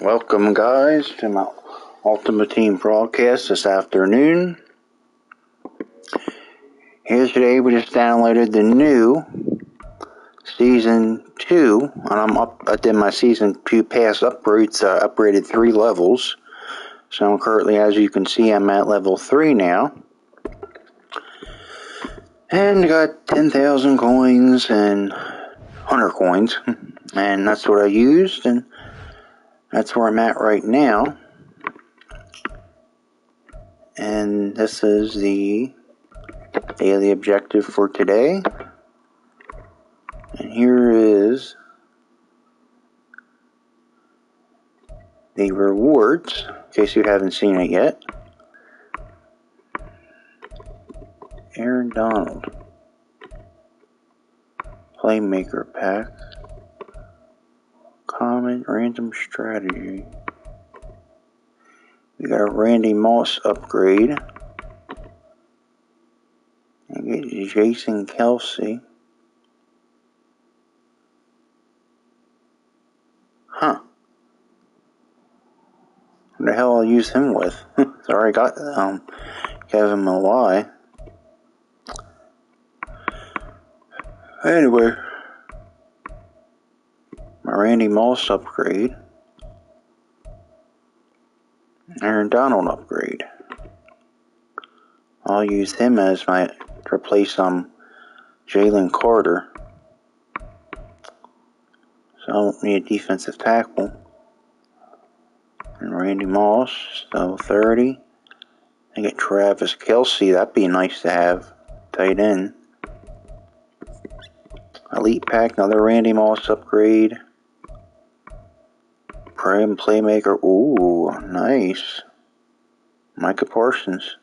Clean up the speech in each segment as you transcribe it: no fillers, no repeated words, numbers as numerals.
Welcome, guys, to my Ultimate Team broadcast this afternoon. Here today, we just downloaded the new Season 2, and I did my Season 2 pass upgrades, upgraded 3 levels. So I'm currently, as you can see, I'm at level 3 now. And I got 10,000 coins and 100 coins, and that's what I used, and that's where I'm at right now. And this is the daily objective for today. And here is the rewards, in case you haven't seen it yet. Aaron Donald. Playmaker pack. Common random strategy. We got a Randy Moss upgrade. And get Jason Kelsey. Huh. What the hell I'll use him with? Sorry, I got gave him a lie. Anyway, my Randy Moss upgrade. Aaron Donald upgrade. I'll use him as my to replace Jalen Carter. So I don't need a defensive tackle. And Randy Moss, so 30. I get Travis Kelsey, that'd be nice to have. Tight end. Elite pack, another Randy Moss upgrade. Prime playmaker, ooh, nice. Micah Parsons.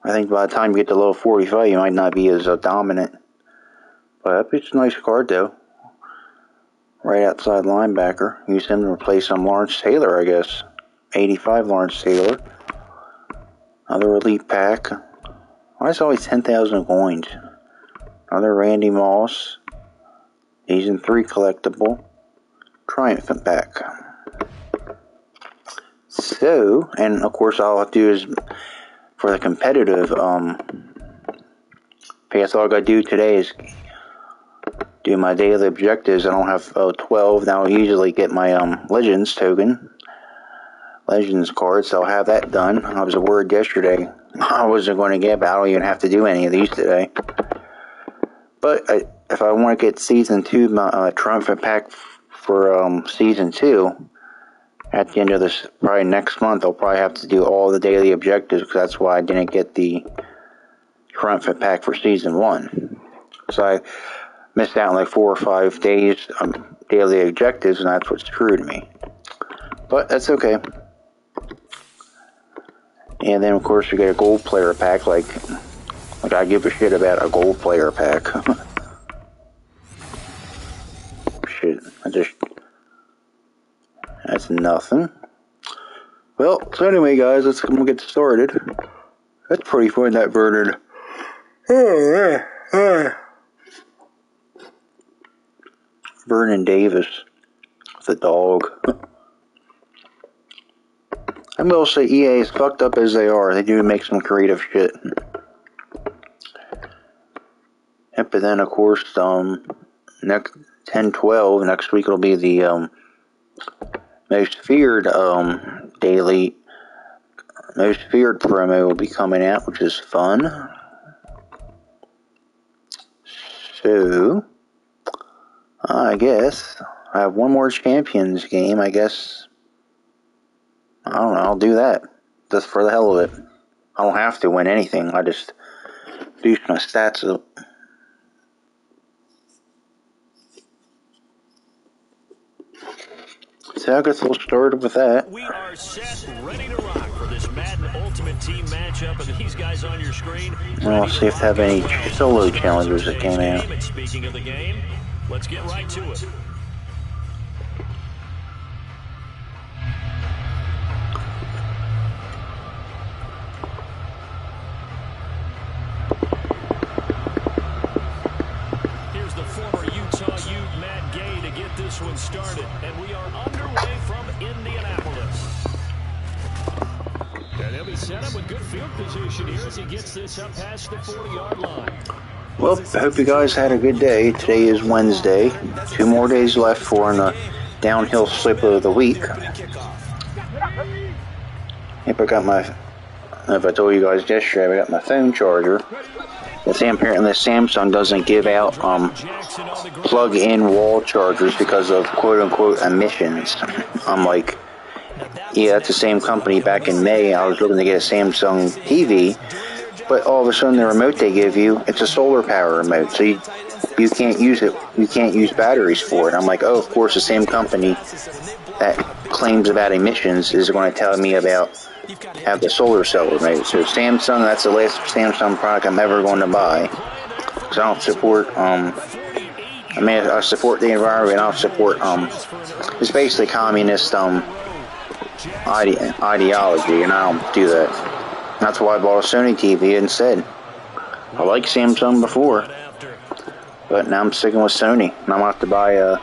I think by the time you get to level 45, you might not be as dominant. But it's a nice card though. Right outside linebacker. Use him to replace Lawrence Taylor, I guess. 85 Lawrence Taylor. Another elite pack. Why is it always 10,000 coins? Another Randy Moss. Season 3 collectible. Triumphant pack. So, and of course all I have to do is, for the competitive pass, all I gotta do today is do my daily objectives. I don't have 12. Now I usually get my Legends token. Legends card, so I'll have that done. I was worried yesterday I wasn't going to get, but I don't even have to do any of these today. But if I want to get Season 2, my Triumphant Pack for Season 2, at the end of this, probably next month, I'll probably have to do all the daily objectives, because that's why I didn't get the Triumphant Pack for Season 1. So I missed out on like 4 or 5 days daily objectives, and that's what screwed me. But that's okay. And then, of course, we get a gold player pack. Like I give a shit about a gold player pack. Shit, that's nothing. Well, so anyway, guys, let's get started. That's pretty fun, that Vernon. Vernon Davis with a dog. I will say EA, as fucked up as they are, they do make some creative shit. Yep, but then of course, next 10-12, next week will be the most feared daily, most feared promo will be coming out, which is fun. So, I guess I have one more Champions game, I guess. I don't know, I'll do that. Just for the hell of it. I don't have to win anything, I just boost my stats up. So I guess we'll start with that. We are set, ready to rock for this Madden Ultimate Team matchup, and these guys on your screen. We'll see if they have any solo challengers that came out. And speaking of the game, let's get right to it. Here's the former Utah Ute Matt Gay to give get this one started, and we are underway from Indianapolis. And he'll be set up with good field position here as he gets this up past the 40-yard line. Well, I hope you guys had a good day. Today is Wednesday. 2 more days left for the downhill slip of the week. If I told you guys yesterday, I got my phone charger. Apparently Samsung doesn't give out plug-in wall chargers because of quote-unquote emissions. I'm like, yeah, that's the same company. Back in May, I was looking to get a Samsung TV, but all of a sudden the remote they give you, it's a solar power remote, so you can't use it. You can't use batteries for it. I'm like, oh, of course the same company that claims about emissions is going to tell me about have the solar cell remote. So Samsung, that's the last Samsung product I'm ever going to buy. Because I don't support, I support the environment. I don't support, it's basically communist, ideology, and I don't do that. That's why I bought a Sony TV instead. I liked Samsung before, but now I'm sticking with Sony. And I'm going to have to buy,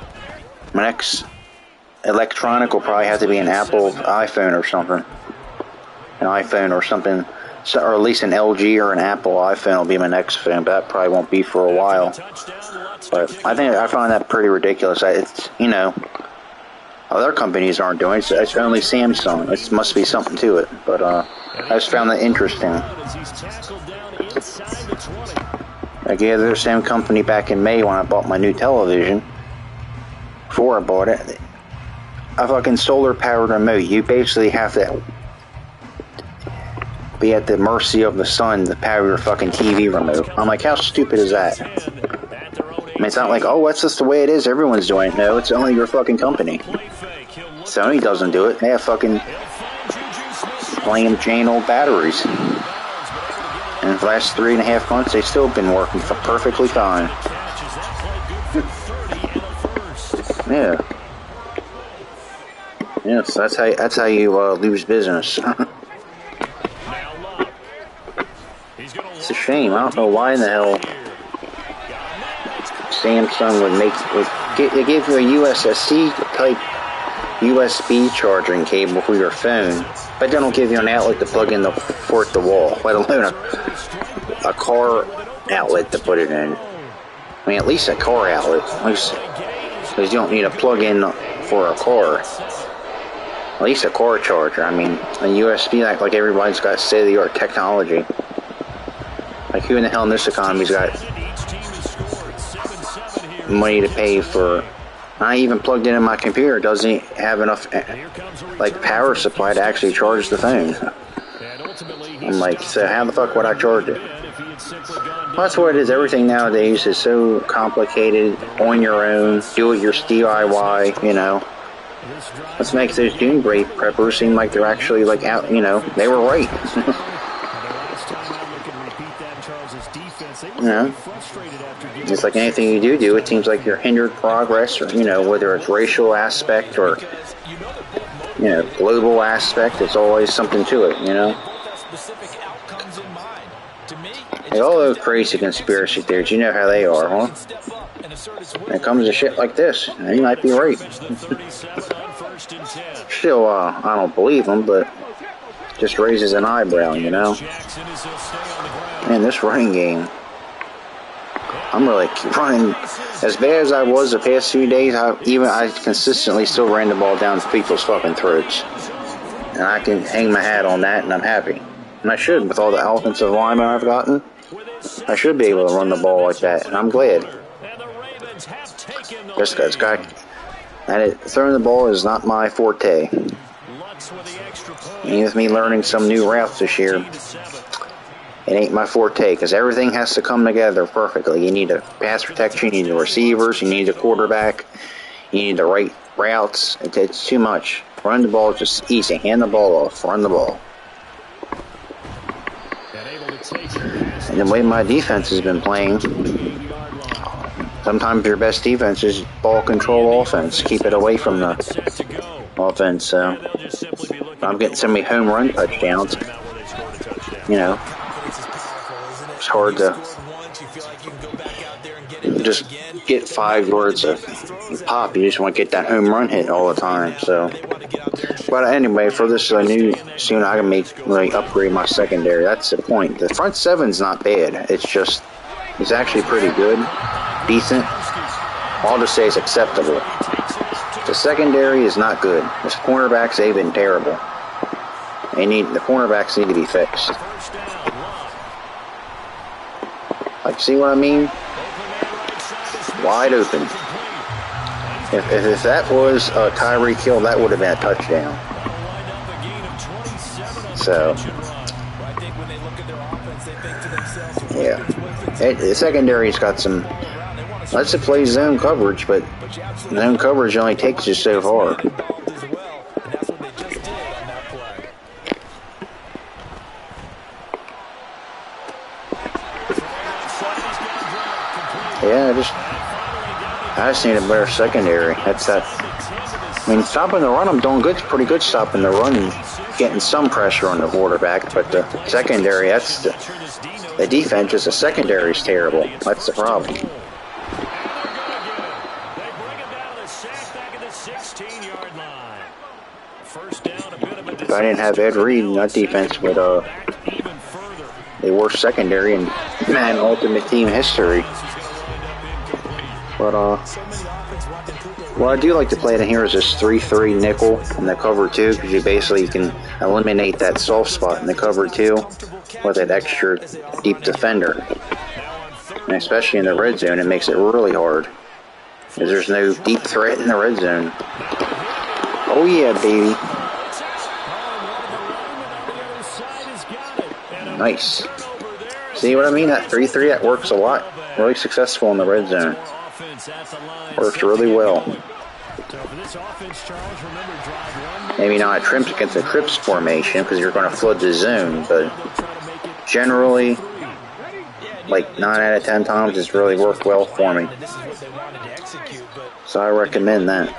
my next electronic will probably have to be an Apple iPhone or something. An iPhone or something, or at least an LG or an Apple iPhone will be my next phone, but that probably won't be for a while. But I find that pretty ridiculous. It's, other companies aren't doing it. It's only Samsung. It must be something to it. But I just found that interesting. Like, yeah, they're the same company back in May when I bought my new television. Before I bought it, a fucking solar powered remote. You basically have to be at the mercy of the sun to power your fucking TV remote. I'm like, how stupid is that? I mean, it's not like, oh, that's just the way it is. Everyone's doing it. No, it's only your fucking company. Sony doesn't do it. They have fucking plain Jane old batteries. And for the last 3.5 months, they've still been working perfectly fine. Yeah. Yes, that's how you lose business. It's a shame. I don't know why in the hell Samsung would give you a USSC type USB charging cable for your phone, but they don't give you an outlet to plug in for the wall, let alone a car outlet to put it in. I mean, at least a car outlet, because you don't need a plug-in for a car. At least a car charger. I mean, a USB, like everybody's got state-of-the-art technology. Like, who in the hell in this economy's got money to pay for? I even plugged in my computer. Doesn't have enough, like, power supply to actually charge the phone. I'm like, so how the fuck would I charge it? Well, that's what it is. Everything nowadays is so complicated. On your own, do it your DIY. Let's make those Dune Break preppers seem like they're actually like out. They were right. It's like anything you do, it seems like you're hindered progress, or, whether it's racial aspect or, global aspect, there's always something to it, Like all those crazy conspiracy theories, you know how they are, huh? When it comes to shit like this, you might be right. Still, I don't believe them, but just raises an eyebrow, Man, this running game, I'm really running as bad as I was the past few days. I consistently still ran the ball down people's fucking throats, and I can hang my hat on that, and I'm happy. And I should, with all the offensive linemen I've gotten, I should be able to run the ball like that, and I'm glad. Just because throwing the ball is not my forte. Even with me learning some new routes this year, it ain't my forte, because everything has to come together perfectly. You need a pass protection, you need the receivers, you need the quarterback, you need the right routes. It's too much. Run the ball is just easy. Hand the ball off. Run the ball. And the way my defense has been playing, sometimes your best defense is ball control offense. Keep it away from the offense. So I'm getting so many home run touchdowns. It's hard to just get 5 yards of pop. You just want to get that home run hit all the time. So, but anyway, for this new soon, I can really upgrade my secondary. That's the point. The front seven's not bad. It's actually pretty good, decent. All to say is acceptable. The secondary is not good. The cornerbacks, they've been terrible. The cornerbacks need to be fixed. Like, see what I mean? Wide open. If that was a Tyreek Hill, that would have been a touchdown. So, yeah. The secondary's got some. Let's play zone coverage, but zone coverage only takes you so far. Yeah, I just need a better secondary. That's that. I mean, stopping the run, I'm doing good. Pretty good stopping the run, getting some pressure on the quarterback. But the secondary, that's the defense. Just the secondary is terrible. That's the problem. If I didn't have Ed Reed, that defense would the worst secondary in Madden Ultimate Team history. But what I do like to play in here is this 3-3 nickel in the cover 2, because you basically can eliminate that soft spot in the cover 2 with that extra deep defender. And especially in the red zone, it makes it really hard, because there's no deep threat in the red zone. Oh yeah, baby. Nice. See what I mean? That 3-3, that works a lot. Really successful in the red zone. Works really well. Maybe not against the trips formation, because you're going to flood the zone, but generally, like 9 out of 10 times, it's really worked well for me. So I recommend that.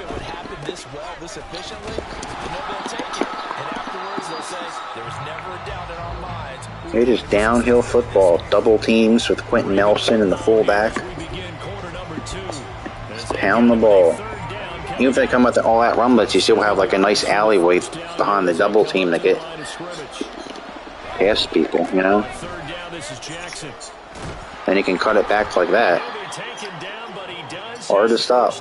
It is downhill football. Double teams with Quentin Nelson and the fullback. Just pound the ball. Even if they come with all that run blitz, you still have like a nice alleyway behind the double team to get past people, you know? And you can cut it back like that. Hard to stop.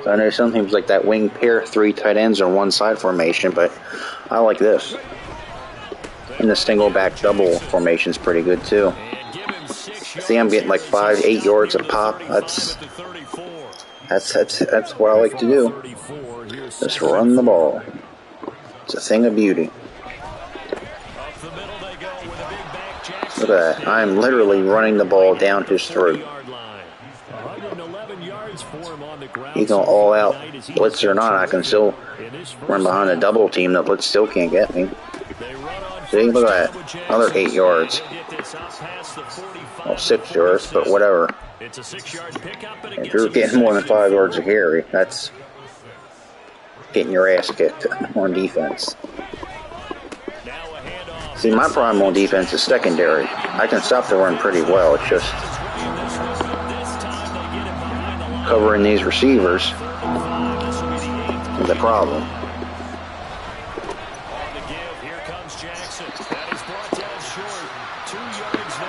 So I know some teams like that wing pair, 3 tight ends on one side formation, but I like this. And the single back double formation is pretty good too. See, I'm getting like 5-8 yards of pop. That's what I like to do. Just run the ball. It's a thing of beauty. Look at that. I'm literally running the ball down his throat. He's going all out. Blitz or not, I can still run behind a double team. The blitz still can't get me. See, look at that. Another 8 yards. Well, 6 yards, but whatever. If you're getting more than 5 yards a carry, that's getting your ass kicked on defense. See, my problem on defense is secondary. I can stop the run pretty well. It's just covering these receivers is the problem.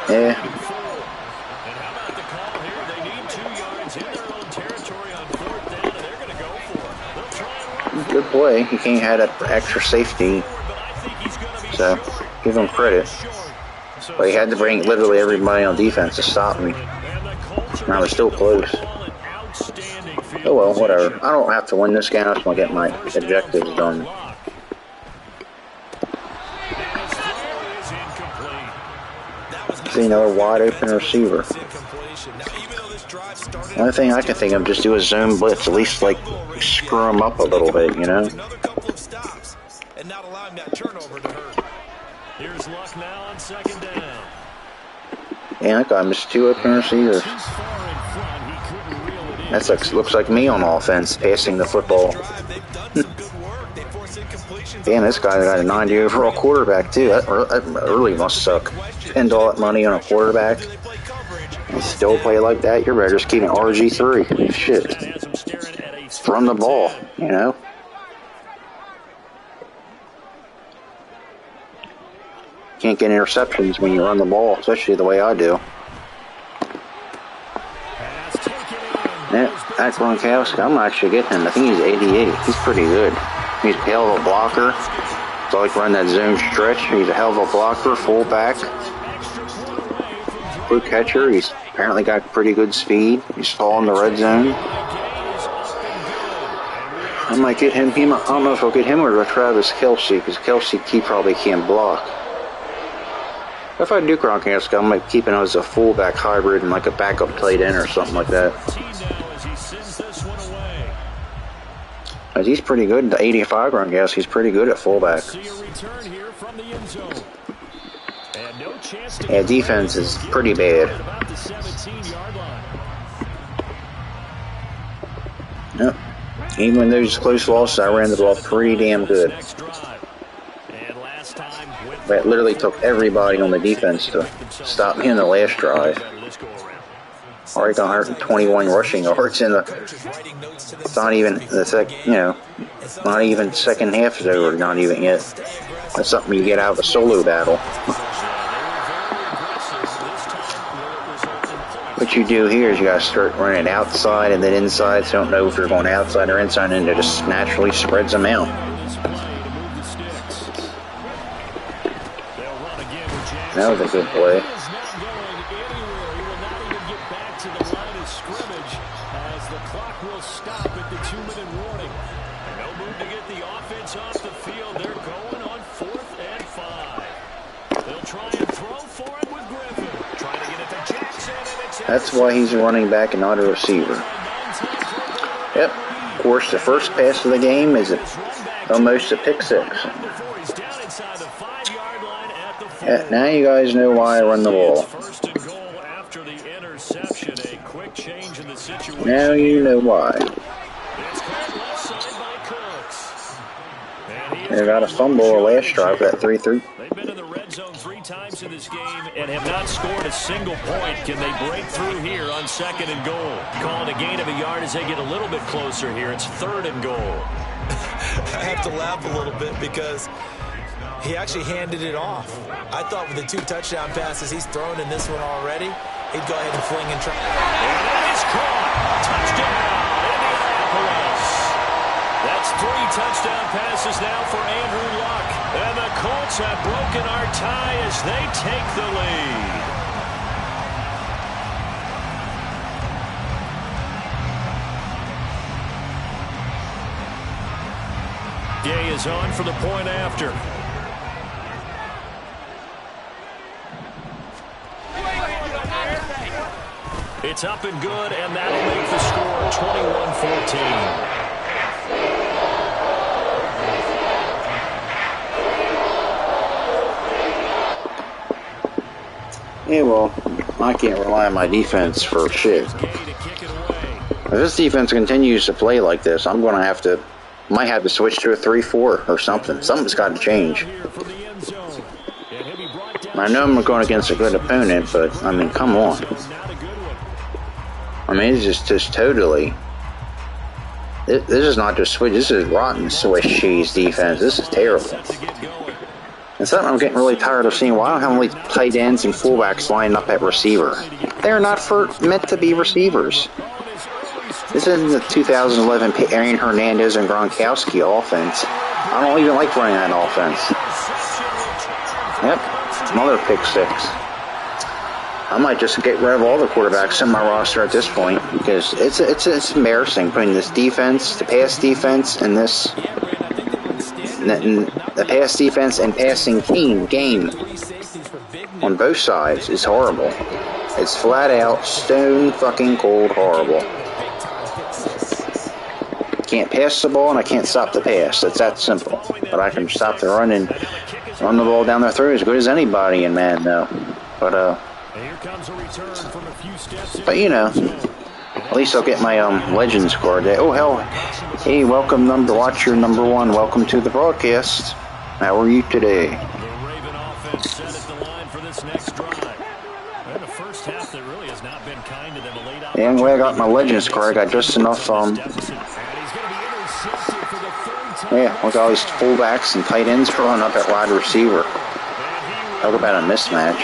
Yeah. Good play. He can't have that extra safety. So, give him credit. But he had to bring literally everybody on defense to stop me. And I was still close. Oh well, whatever. I don't have to win this game. I just want to get my objectives done. See, another wide open receiver. The only thing I can think of, just do a zone blitz, at least like screw him up a little bit, you know? Here's Luck now on 2nd down. Yeah, that guy missed 2 open receivers. That looks like me on offense, passing the football. Damn, this guy got a 90 overall quarterback too. That really must suck. Spend all that money on a quarterback and Still play like that? You're better just keeping RG3. Shit. Just run the ball, you know? Can't get interceptions when you run the ball, especially the way I do. Yeah, that Gronkowski, I'm actually getting him. I think he's 88. He's pretty good. He's a hell of a blocker. So I like run that zone stretch. He's a hell of a blocker, fullback. Good catcher. He's apparently got pretty good speed. He's tall in the red zone. I might get him. I don't know if I'll get him or Travis Kelce, because Kelce, he probably can't block. If I do Gronkowski, I might keep him as a fullback hybrid and like a backup tight end or something like that. But he's pretty good. The 85 Gronkowski, he's pretty good at fullback. Yeah, defense is pretty bad. Yep. Even in those close losses, I ran the ball pretty damn good. But it literally took everybody on the defense to stop me in the last drive. Already got 121 rushing yards in the. It's not even the not even second half is over. Not even yet. That's something you get out of a solo battle. What you do here is you gotta start running outside and then inside. So you don't know if you're going outside or inside, and it just naturally spreads them out. That was a good play. That's why he's a running back and not a receiver. Yep. Of course, the first pass of the game is almost a pick six. Yeah, now you guys know why I run the ball. Now you know why. They got a fumble last drive for that 3-3. They've been in the red zone 3 times in this game and have not scored a single point. Can they break through here on 2nd and goal? Calling a gain of a yard as they get a little bit closer here. It's 3rd and goal. I have to laugh a little bit because he actually handed it off. I thought with the 2 touchdown passes he's thrown in this one already, he'd go ahead and fling and try. And that is caught. Touchdown, Indianapolis. That's 3 touchdown passes now for Andrew Luck. And the Colts have broken our tie as they take the lead. Gay is on for the point after. It's up and good, and that'll make the score 21-14. Yeah, well, I can't rely on my defense for shit. If this defense continues to play like this, I'm going to might have to switch to a 3-4 or something. Something's got to change. I know I'm going against a good opponent, but, I mean, come on. I mean, it's just totally... This is not just Swiss, this is rotten Swiss cheese defense. This is terrible. And something I'm getting really tired of seeing. Why don't I have only tight ends and fullbacks lining up at receiver? They're not meant to be receivers. This isn't the 2011 Aaron Hernandez and Gronkowski offense. I don't even like running that offense. Yep, another pick six. I might just get rid of all the quarterbacks in my roster at this point because it's embarrassing putting this defense, the pass defense, and the pass defense and passing game on both sides is horrible. It's flat out stone fucking cold horrible. Can't pass the ball and I can't stop the pass. It's that simple. But I can stop the run and run the ball down their throat as good as anybody in Madden now. But you know, at least I'll get my Legends card. Oh hell, hey, welcome watch your number 1. Welcome to the broadcast. How are you today? The Raven offense set at the line for this next drive. And the first half that really has not been kind to them. A late Yeah, I'm glad I got my Legends card. I got just enough, yeah, look at all these fullbacks and tight ends growing up at wide receiver. Talk about a mismatch.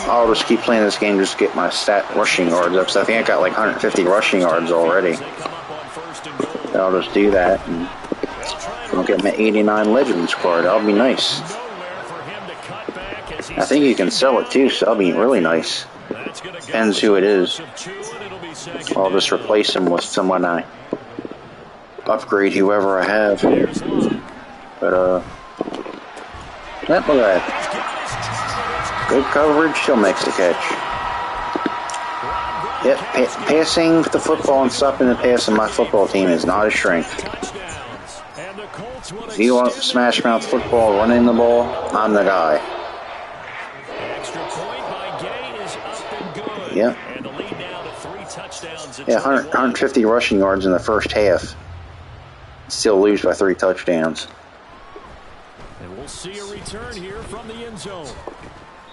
I'll just keep playing this game just to get my rushing yards up. So I think I got like 150 rushing yards already. So I'll just do that and I'll get my 89 Legends card. That'll be nice. I think you can sell it too, so that'll be really nice. Depends who it is. I'll just replace him with someone I upgrade whoever I have. But look at that. Good coverage, still makes the catch. Yep, passing the football and stopping the pass on my football team is not a strength. If you want to smash mouth football, running the ball, I'm the guy. Yep. Yeah, 150 rushing yards in the first half. Still lose by 3 touchdowns. And we'll see a return here from the end zone.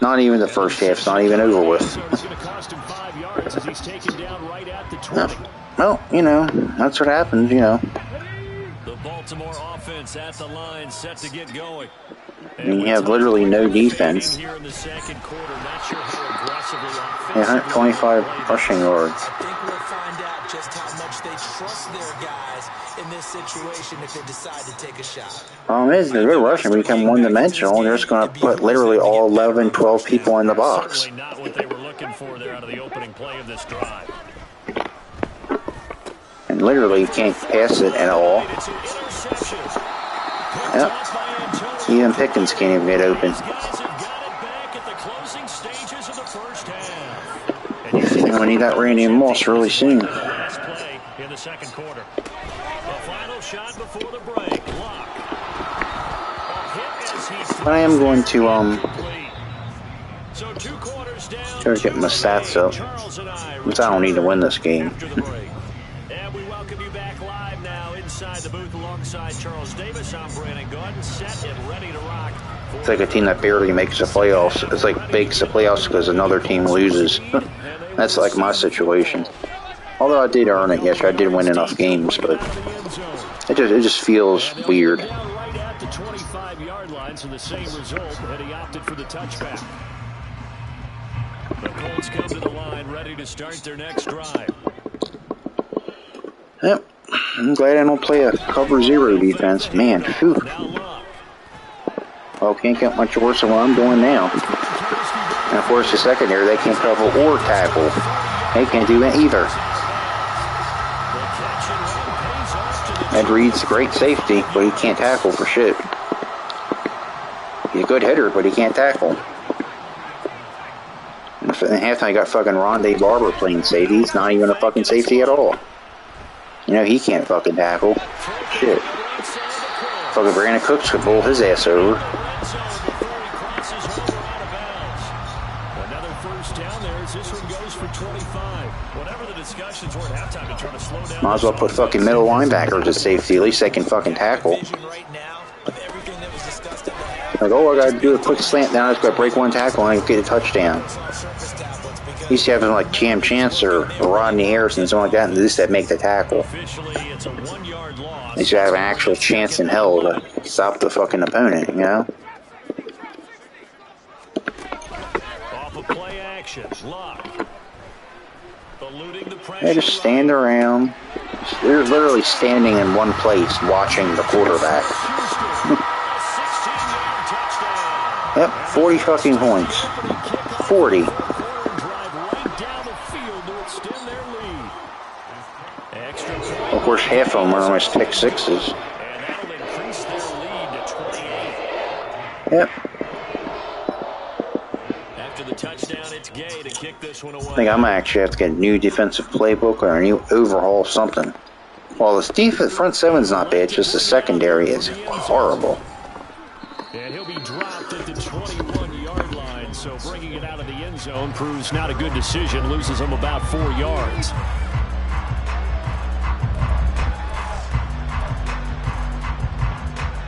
Not even the first half's not even over with. Well, you know, that's what happens, you know. The Baltimore offense at the line, set to get going. I mean, you have literally no defense. Yeah, 125 rushing yards. I think we'll find out just how much they trust their guys in this situation if they decide to take a shot. Is they're good rushing. We become one-dimensional. They're just going to put literally all 11, 12 people in the box. Not what they were looking for there out of the opening play of this drive. And literally, you can't pass it at all. Yep. Even Pickens can't even get open. And we need that Randy Moss really soon. I am going to try to get my stats up, because I don't need to win this game. And we welcome you back live now inside the booth alongside Charles Davis. I'm Brandon Gordon, set and ready to rock. It's like a team that barely makes the playoffs. It's like makes the playoffs because another team loses. That's like my situation. Although I did earn it, yes, I did win enough games, but it just feels weird. Right at the 25-yard line, so the same result, and he opted for the touchback. The Colts come to the line, ready to start their next drive. Yep. I'm glad I don't play a cover 0 defense. Man, whew. Well, can't get much worse than what I'm doing now. And of course, the secondary, they can't cover or tackle. They can't do that either. Ed Reed's a great safety, but he can't tackle for shit. He's a good hitter, but he can't tackle. And in halftime, you got fucking Rondé Barber playing safety. He's not even a fucking safety at all. You know, he can't fucking tackle. Shit. Fucking Brandon Cooks could bowl his ass over. Another first down there as this one goes for 25. Whatever the discussions were at halftime to try to slow down. Might as well put fucking middle linebackers at safety. At least they can fucking tackle. Like, oh, I gotta do a quick slant down. I just gotta break one tackle and I get a touchdown. Used to have like Cam Chancellor or Rodney Harrison, something like that, and this that make the tackle. They should have an actual chance in hell to stop the fucking opponent, you know? Off of play action, Lock. Eluding the pressure. They just stand around. They're literally standing in one place watching the quarterback. Yep, 40 fucking points. 40. Of course, half of them are almost pick sixes. Yep. After the touchdown, it's Gay to kick this one away. I think I might actually have to get a new defensive playbook or a new overhaul something. Well, this defense front seven's not bad, just the secondary is horrible. And he'll be dropped at the 21-yard line, so bringing it out of the end zone proves not a good decision, loses him about 4 yards.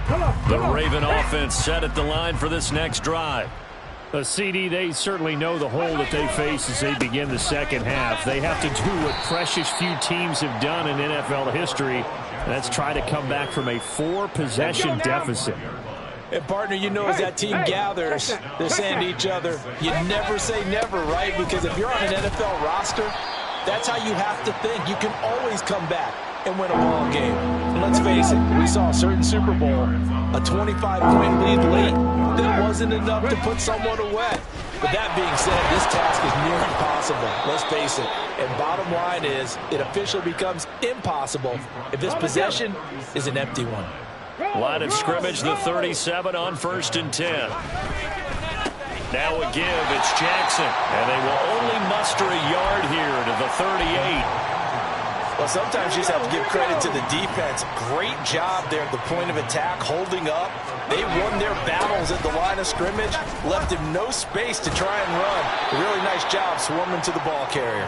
Come on. The Raven offense set at the line for this next drive. A CD, they certainly know the hole that they face as they begin the second half. They have to do what precious few teams have done in NFL history. That's try to come back from a 4-possession deficit. And, partner, you know as that team gathers, they're saying to each other, you never say never, right? Because if you're on an NFL roster, that's how you have to think. You can always come back and win a ball game. And let's face it, we saw a certain Super Bowl, a 25-point lead late that wasn't enough to put someone away. But that being said, this task is near impossible. Let's face it. And bottom line is, it officially becomes impossible if this possession is an empty one. Line of scrimmage, the 37 on 1st and 10. Now a give, it's Jackson. And they will only muster a yard here to the 38. Well, sometimes you just have to give credit to the defense. Great job there at the point of attack, holding up. They won their battles at the line of scrimmage, left him no space to try and run. A really nice job swarming to the ball carrier.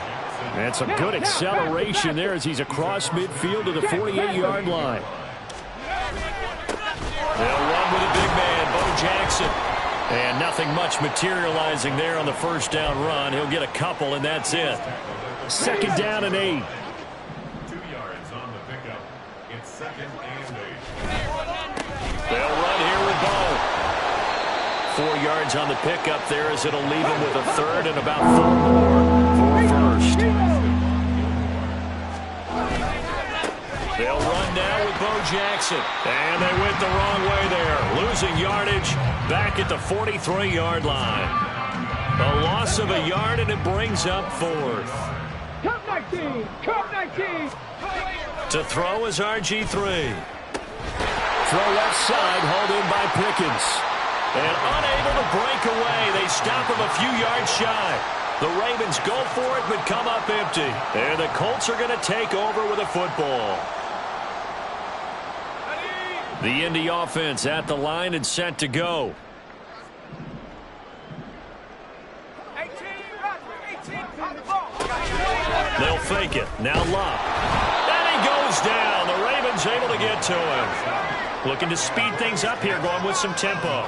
That's a good acceleration there as he's across midfield to the 48-yard line. They'll run with a big man, Bo Jackson. And nothing much materializing there on the first down run. He'll get a couple, and that's it. 2nd down and 8. They'll run here with Bo. 4 yards on the pickup there as it'll leave him with a 3rd and about 4 more for a 1st. They'll run now with Bo Jackson. And they went the wrong way there. Losing yardage back at the 43-yard line. A loss of a yard, and it brings up 4th. Cup 19! Cup 19! To throw is RG3. Throw left side, hauled in by Pickens. And unable to break away. They stop him a few yards shy. The Ravens go for it, but come up empty. And the Colts are going to take over with a football. The Indy offense at the line and set to go. 18, the ball. They'll fake it. Now Locke. And he goes down. The Ravens able to get to him. Looking to speed things up here, going with some tempo.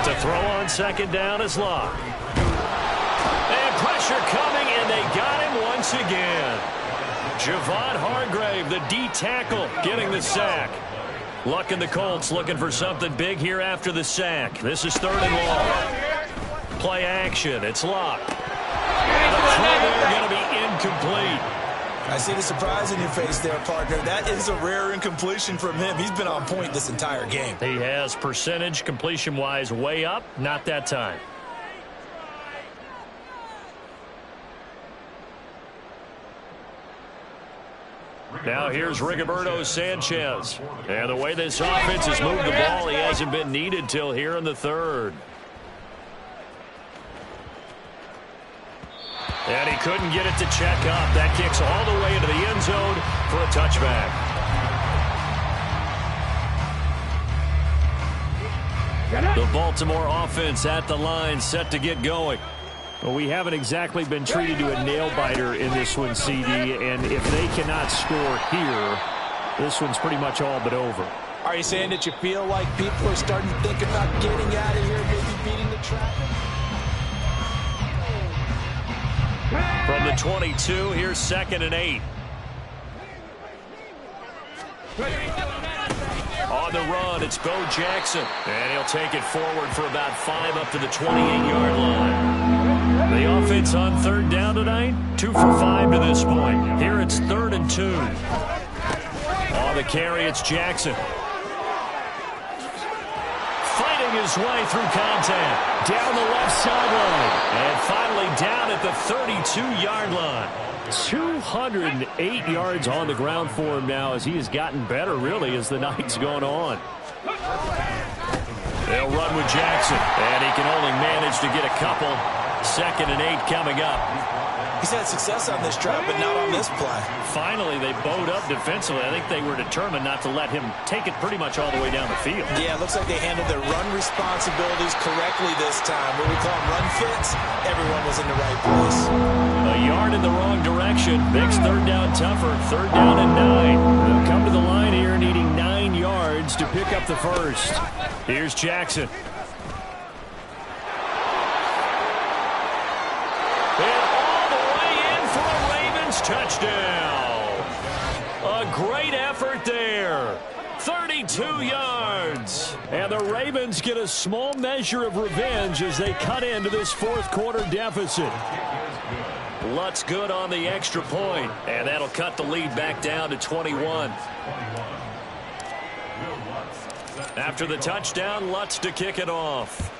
To throw on 2nd down is Locke. And pressure coming, and they got him once again. Javon Hargrave, the D tackle, getting the sack. Luck and the Colts looking for something big here after the sack. This is 3rd and long. Play action. It's Locke. And the throw there going to be incomplete. I see the surprise in your face there, partner. That is a rare incompletion from him. He's been on point this entire game. He has percentage completion-wise way up. Not that time. Now here's Rigoberto Sanchez. And the way this offense has moved the ball, he hasn't been needed till here in the 3rd. And he couldn't get it to check up. That kicks all the way into the end zone for a touchback. The Baltimore offense at the line set to get going. Well, we haven't exactly been treated to a nail-biter in this one, CD, and if they cannot score here, this one's pretty much all but over. Are you saying that you feel like people are starting to think about getting out of here, maybe beating the traffic? From the 22, here's 2nd and 8. On the run, it's Bo Jackson. And he'll take it forward for about 5 up to the 28-yard line. The offense on 3rd down tonight, 2 for 5 to this point. Here it's 3rd and 2. On the carry, it's Jackson. Fighting his way through contact. Down the left sideline. And finally down at the 32-yard line. 208 yards on the ground for him now as he has gotten better, really, as the night's gone on. They'll run with Jackson, and he can only manage to get a couple. 2nd and 8 coming up. He's had success on this drive, but not on this play. Finally, they bowed up defensively. I think they were determined not to let him take it pretty much all the way down the field. Yeah, it looks like they handled their run responsibilities correctly this time. What we call them run fits, everyone was in the right place. A yard in the wrong direction makes 3rd down tougher. 3rd down and 9. They'll come to the line here needing 9 yards to pick up the first. Here's Jackson. And all the way in for a Ravens touchdown. A great effort there. 32 yards. And the Ravens get a small measure of revenge as they cut into this fourth quarter deficit. Lutt's good on the extra point, and that'll cut the lead back down to 21. After the touchdown, Lutz to kick it off.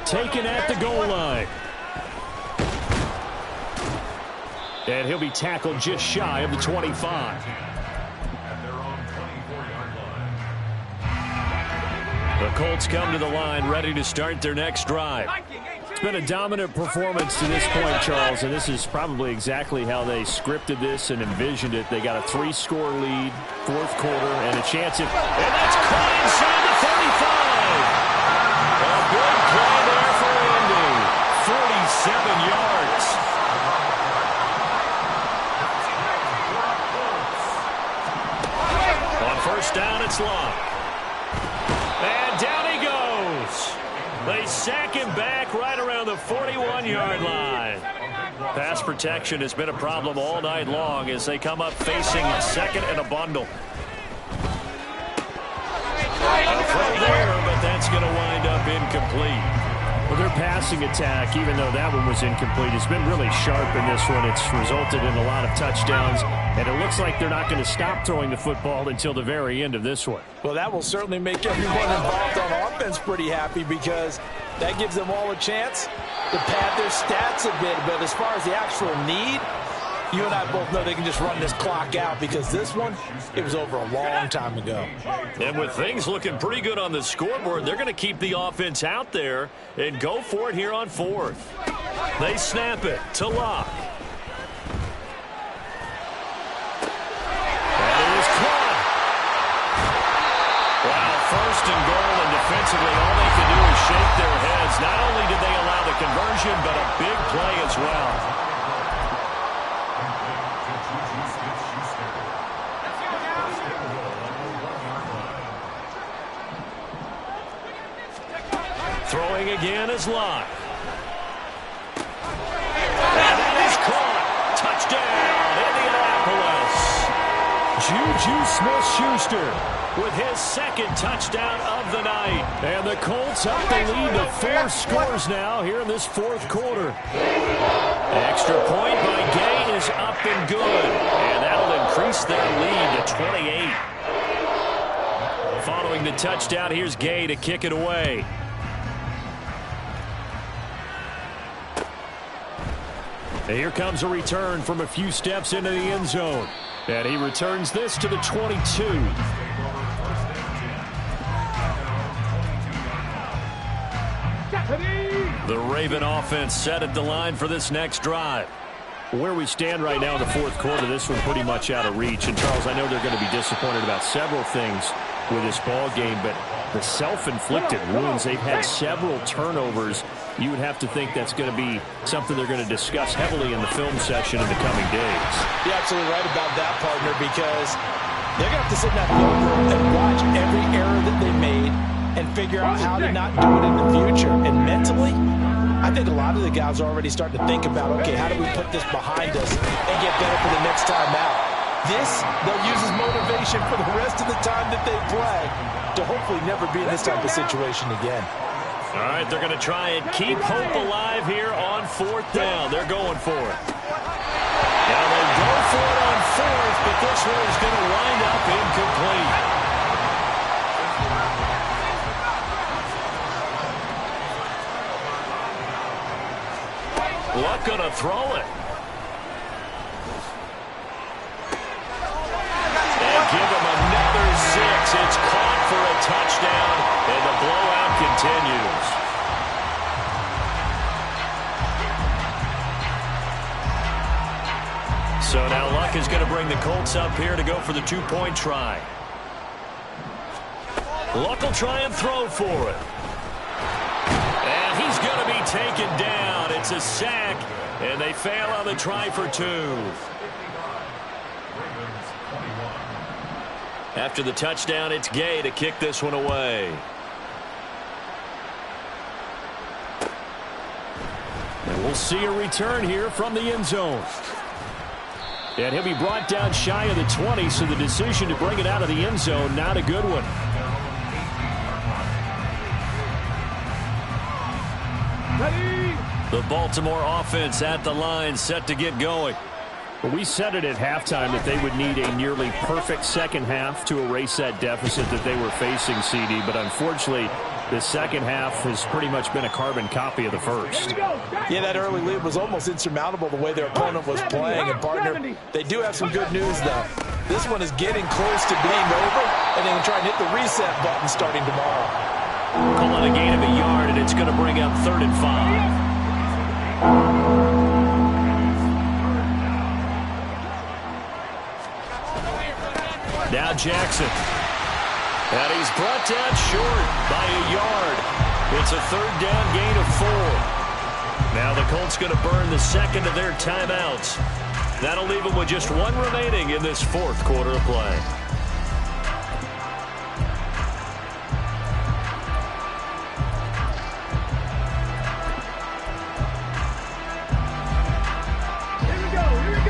Taken at the goal line. And he'll be tackled just shy of the 25. The Colts come to the line ready to start their next drive. It's been a dominant performance to this point, Charles, and this is probably exactly how they scripted this and envisioned it. They got a 3-score lead, fourth quarter, and a chance at... And that's caught inside the 35! A big play there for Indy. 47 yards. On first down, it's Locke. And down he goes. They sack him back right around the 41-yard line. Pass protection has been a problem all night long as they come up facing second and a bundle. A throw there, but that's going to wind up incomplete. Well, their passing attack, even though that one was incomplete, has been really sharp in this one. It's resulted in a lot of touchdowns, and it looks like they're not going to stop throwing the football until the very end of this one. Well, that will certainly make everyone involved on offense pretty happy because that gives them all a chance to pad their stats a bit. But as far as the actual need, you and I both know they can just run this clock out because this one, it was over a long time ago. And with things looking pretty good on the scoreboard, they're going to keep the offense out there and go for it here on fourth. They snap it to Locke. And it is caught. Wow, first and goal, and defensively all they can do is shake their heads. Not only did they allow the conversion, but a big play as well. Throwing again is Locke. And that is caught. Touchdown, Indianapolis. Juju Smith-Schuster with his second touchdown of the night. And the Colts up the lead to 4 scores now here in this fourth quarter. Extra point by Gay is up and good. And that'll increase their lead to 28. Following the touchdown, here's Gay to kick it away. And here comes a return from a few steps into the end zone. And he returns this to the 22. The Raven offense set at the line for this next drive. Where we stand right now in the fourth quarter, this one pretty much out of reach. And, Charles, I know they're going to be disappointed about several things with this ball game, but the self-inflicted wounds, they've had several turnovers. You would have to think that's going to be something they're going to discuss heavily in the film session in the coming days. You're absolutely right about that, partner, because they're going to have to sit in that film room and watch every error that they made and figure out how to not do it in the future. And mentally, I think a lot of the guys are already starting to think about, okay, how do we put this behind us and get better for the next time out? This, they'll use as motivation for the rest of the time that they play to hopefully never be in this type of situation again. All right, they're going to try and keep hope alive here on fourth down. They're going for it. Now they go for it on fourth, but this one is going to wind up incomplete. Luck going to throw it. And give him another 6. It's caught for a touchdown, and the blowout continues. So now Luck is going to bring the Colts up here to go for the 2-point try. Luck will try and throw for it. And he's going to be taken down. It's a sack, and they fail on the try for 2. After the touchdown, it's Gay to kick this one away. And we'll see a return here from the end zone. And he'll be brought down shy of the 20, so the decision to bring it out of the end zone, not a good one. Ready? The Baltimore offense at the line, set to get going. Well, we said it at halftime that they would need a nearly perfect second half to erase that deficit that they were facing, CD. But unfortunately, the second half has pretty much been a carbon copy of the first. Yeah, that early lead was almost insurmountable the way their opponent was playing. And, partner, they do have some good news, though. This one is getting close to being over, and they can try and hit the reset button starting tomorrow. Calling a gain of a yard, and it's going to bring up 3rd and 5. Now Jackson. And he's brought down short by a yard. It's a 3rd down gain of 4. Now the Colts going to burn the second of their timeouts. That'll leave them with just 1 remaining in this 4th quarter of play.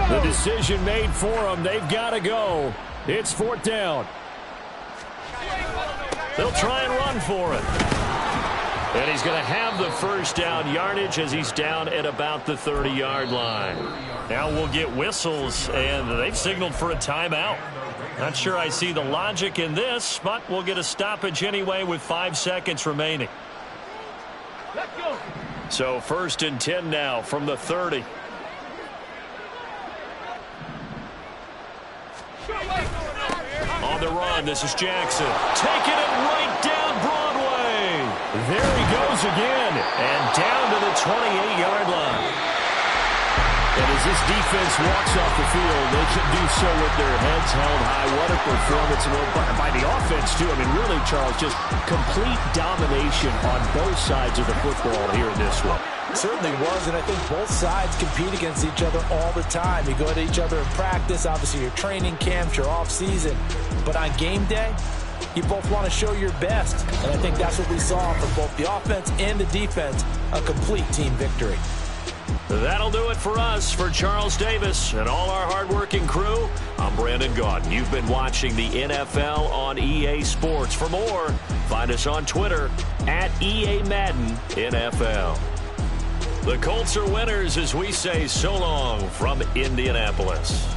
The decision made for them. They've got to go. It's 4th down. They'll try and run for it. And he's going to have the 1st down yardage as he's down at about the 30-yard line. Now we'll get whistles, and they've signaled for a timeout. Not sure I see the logic in this, but we'll get a stoppage anyway with 5 seconds remaining. Let's go. So 1st and 10 now from the 30. On the run, this is Jackson. Taking it right down Broadway. There he goes again. And down to the 28-yard line. And as this defense walks off the field, they can do so with their heads held high. What a performance by the offense, too. I mean, really, Charles, just complete domination on both sides of the football here in this one. It certainly was, and I think both sides compete against each other all the time. You go at each other in practice, obviously your training camps, your off-season. But on game day, you both want to show your best. And I think that's what we saw from both the offense and the defense, a complete team victory. That'll do it for us. For Charles Davis and all our hardworking crew, I'm Brandon Gaudin. You've been watching the NFL on EA Sports. For more, find us on Twitter at EA Madden NFL. The Colts are winners as we say so long from Indianapolis.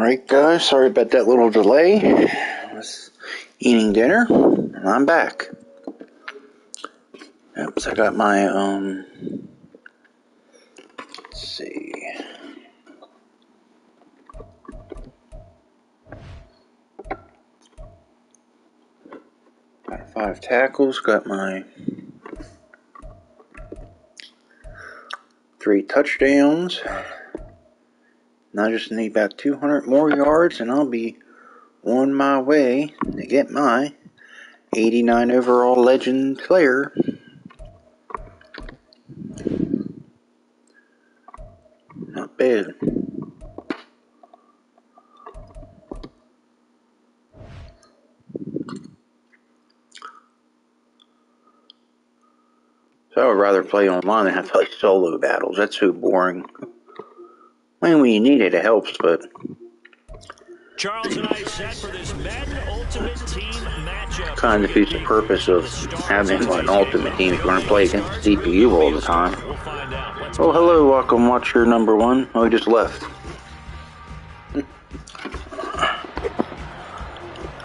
Alright guys, sorry about that little delay. I was eating dinner, and I'm back. Yep, so I got my, let's see. Got 5 tackles, got my 3 touchdowns. Now I just need about 200 more yards, and I'll be on my way to get my 89 overall legend player. Not bad. So I would rather play online than have to play solo battles. That's so boring. I mean, when you need it, it helps, but Charles and I set for this Madden Ultimate Team matchup. kind of defeats the purpose of having an ultimate team if you're going to play against the CPU all the time. Oh, hello, welcome, watcher number 1. Oh, he just left.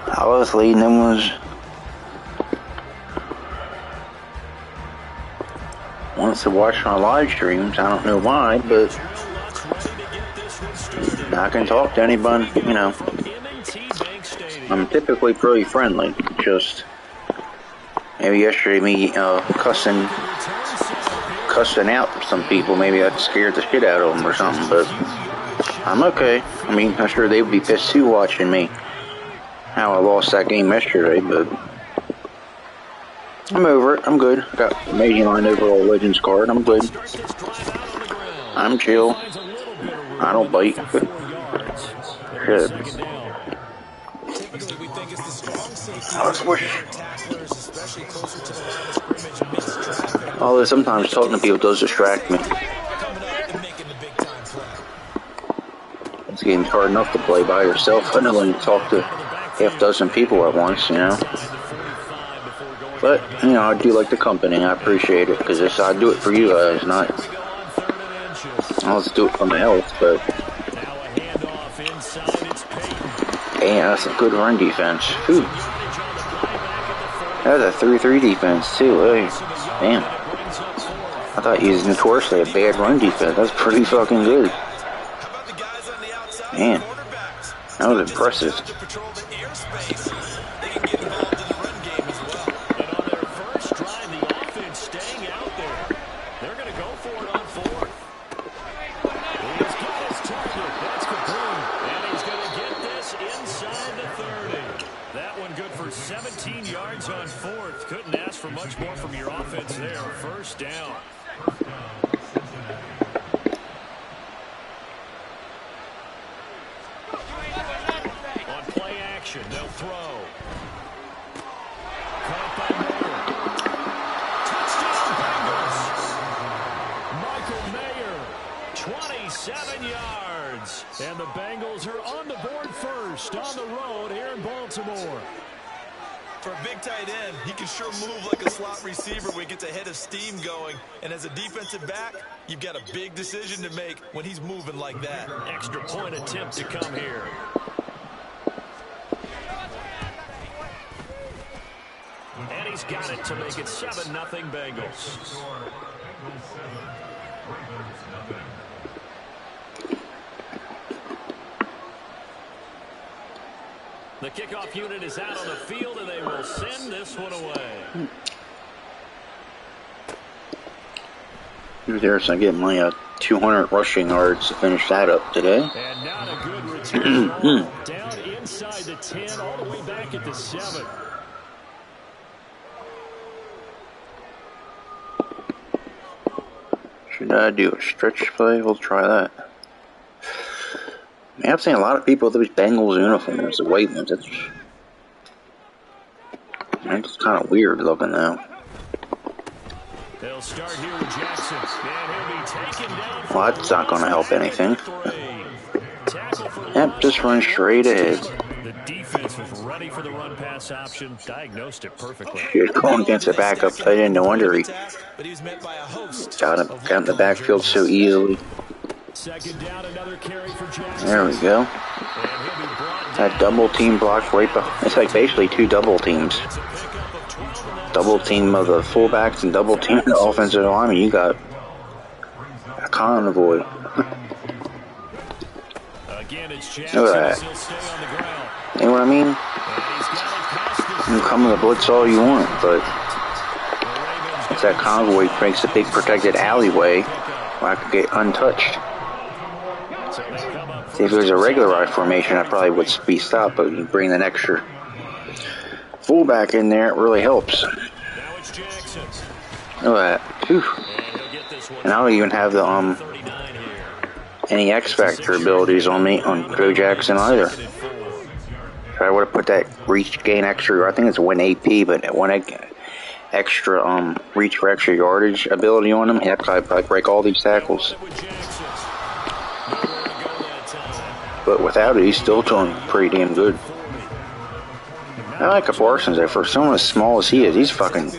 I was leading him wants to watch my live streams. I don't know why, but I can talk to anybody, you know. I'm typically pretty friendly. Just maybe yesterday me cussing out some people. Maybe I scared the shit out of them or something, but I'm okay. I mean, I'm sure they would be pissed too watching me how I lost that game yesterday, but I'm over it. I'm good. Got an 89 overall Legends card. I'm good. I'm chill. I don't bite. Shit. Although sometimes talking to people does distract me. This game's hard enough to play by yourself. I know when you talk to half dozen people at once, you know. But, you know, I do like the company. I appreciate it because I do it for you guys, not. I'll just do it for my health, but. Damn, that's a good run defense. Whew. That's a 3-3 defense, too. Hey, damn. I thought he was notoriously a bad run defense. That's pretty fucking good. Man, that was impressive. Much more from your offense there. First down. On play action, they'll throw. Caught by Mayer. Touchdown, Bengals. Michael Mayer, 27 yards. And the Bengals are on the board first on the road here in Baltimore. For a big tight end, he can sure move like a slot receiver when he gets a head of steam going. And as a defensive back, you've got a big decision to make when he's moving like that. Extra point attempt to come here. And he's got it to make it 7-0 Bengals. The kickoff unit is out on the field, and they will send this one away. There's I get my 200 rushing yards to finish that up today. And not a good return. Down inside the 10, all the way back at the 7. Should I do a stretch play? We'll try that. I mean, I've seen a lot of people with those Bengals uniforms, the white ones. It's kind of weird looking though. They'll start here with Jackson, and he'll be taken down. Well, that's not going to help anything. Yep, just run straight ahead. The defense was ready for the run pass option, diagnosed it perfectly. Shit, going against a backup tight end, no wonder he got in the backfield so easily. Second down, another carry for Jackson. There we go. That double team block right behind. It's like basically two double teams. Double team of the fullbacks and double team of the offensive line. You got a convoy. Look at that. You know what I mean? You can come in the blitz all you want, but it's that convoy makes a big protected alleyway where I could get untouched. See, if it was a regular I formation, I probably would be stopped, but you bring an extra fullback in there, it really helps. Look at that. Whew. And I don't even have the any X Factor abilities on me on Joe Jackson either. If I would have put that reach gain extra, I think it's 1 AP, but 1 extra reach for extra yardage ability on him, heck, I'd break all these tackles. But without it, he's still doing pretty damn good. I like a Parsons there. For someone as small as he is, he's fucking...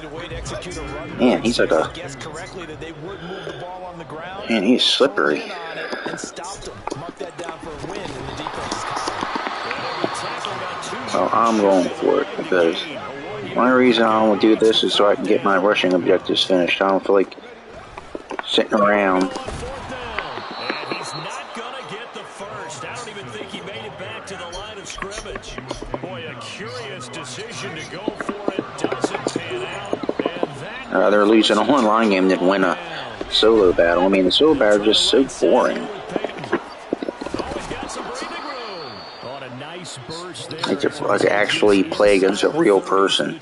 Man, he's like a... Man, he's slippery. Well, I'm going for it because one reason I want to do this is so I can get my rushing objectives finished. I don't feel like sitting around. And he's not going to get the first. I don't even think he made it back to the line of scrimmage. Boy, a curious decision to go for it. Doesn't pan out. And that They're losing a one-line game than win a solo battle. I mean, the solo battle is just so boring. Like to actually play against a real person.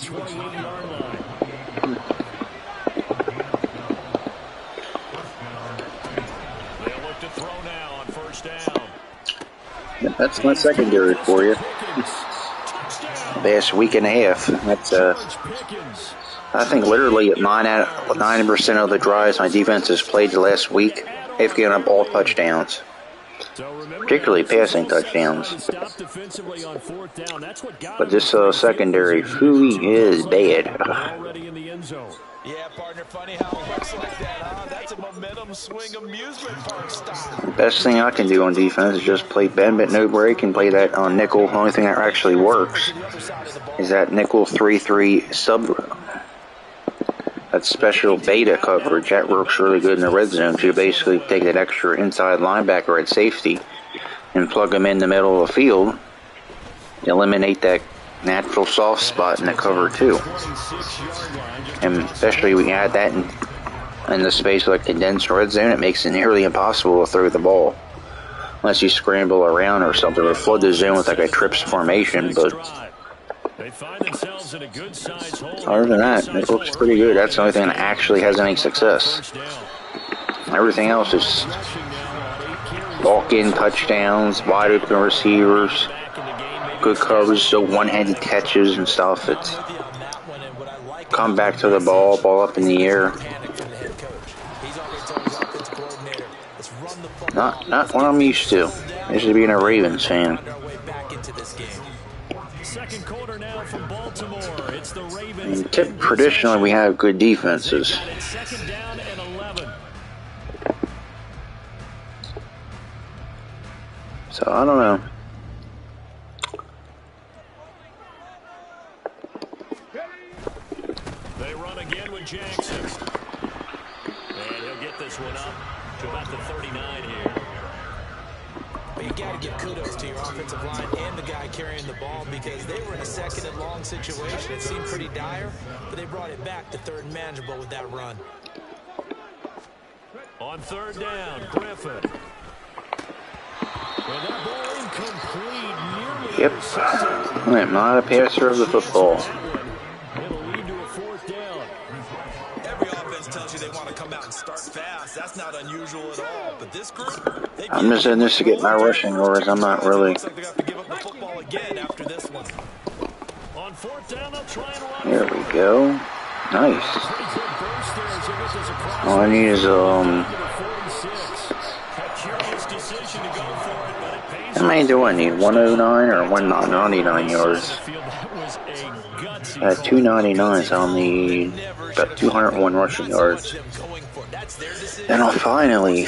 That's my secondary for you. Last week and a half. That's I think literally 90% of the drives my defense has played the last week, they've given up all touchdowns. Particularly passing touchdowns. But this secondary really is bad. Yeah, partner, funny how it works like that, huh? That's a momentum swing amusement park style. Best thing I can do on defense is just play bend but no break and play that on nickel. The only thing that actually works is that nickel 3-3 sub. That special beta coverage. That works really good in the red zone. So you basically take that extra inside linebacker at safety and plug them in the middle of the field. Eliminate that natural soft spot in the cover too. And especially when you add that in the space of a condensed red zone, it makes it nearly impossible to throw the ball. Unless you scramble around or something or flood the zone with like a trips formation, but other than that, it looks pretty good. That's the only thing that actually has any success. Everything else is walk-in touchdowns, wide open receivers, good coverage, so one-handed catches and stuff. It's come back to the ball up in the air. Not what I'm used to. Used to being a Ravens fan. second quarter now from Baltimore. It's the Ravens. Traditionally, we have good defenses. Second down and 11. So I don't know. They run again with Jackson. And he'll get this one up to about the 39 here. But you got to give kudos to your offensive line and the guy carrying the ball because they were in a second and long situation. It seemed pretty dire, but they brought it back to third and manageable with that run. On third down, Griffin. And that ball incomplete. Yep. I'm not a passer of the football. It'll lead to a fourth down. Every offense tells you they want to come out and start fast. That's not unusual at all. But this group, I'm just in this to get my rushing orders. I'm not really. looks like they have to give up the football again after this one. On fourth down, they'll try and run. There we go. Nice. All I need is how many do I need? 109 or 199 yards? That was a At 299, so I'll need about 201 rushing yards. Then I'll finally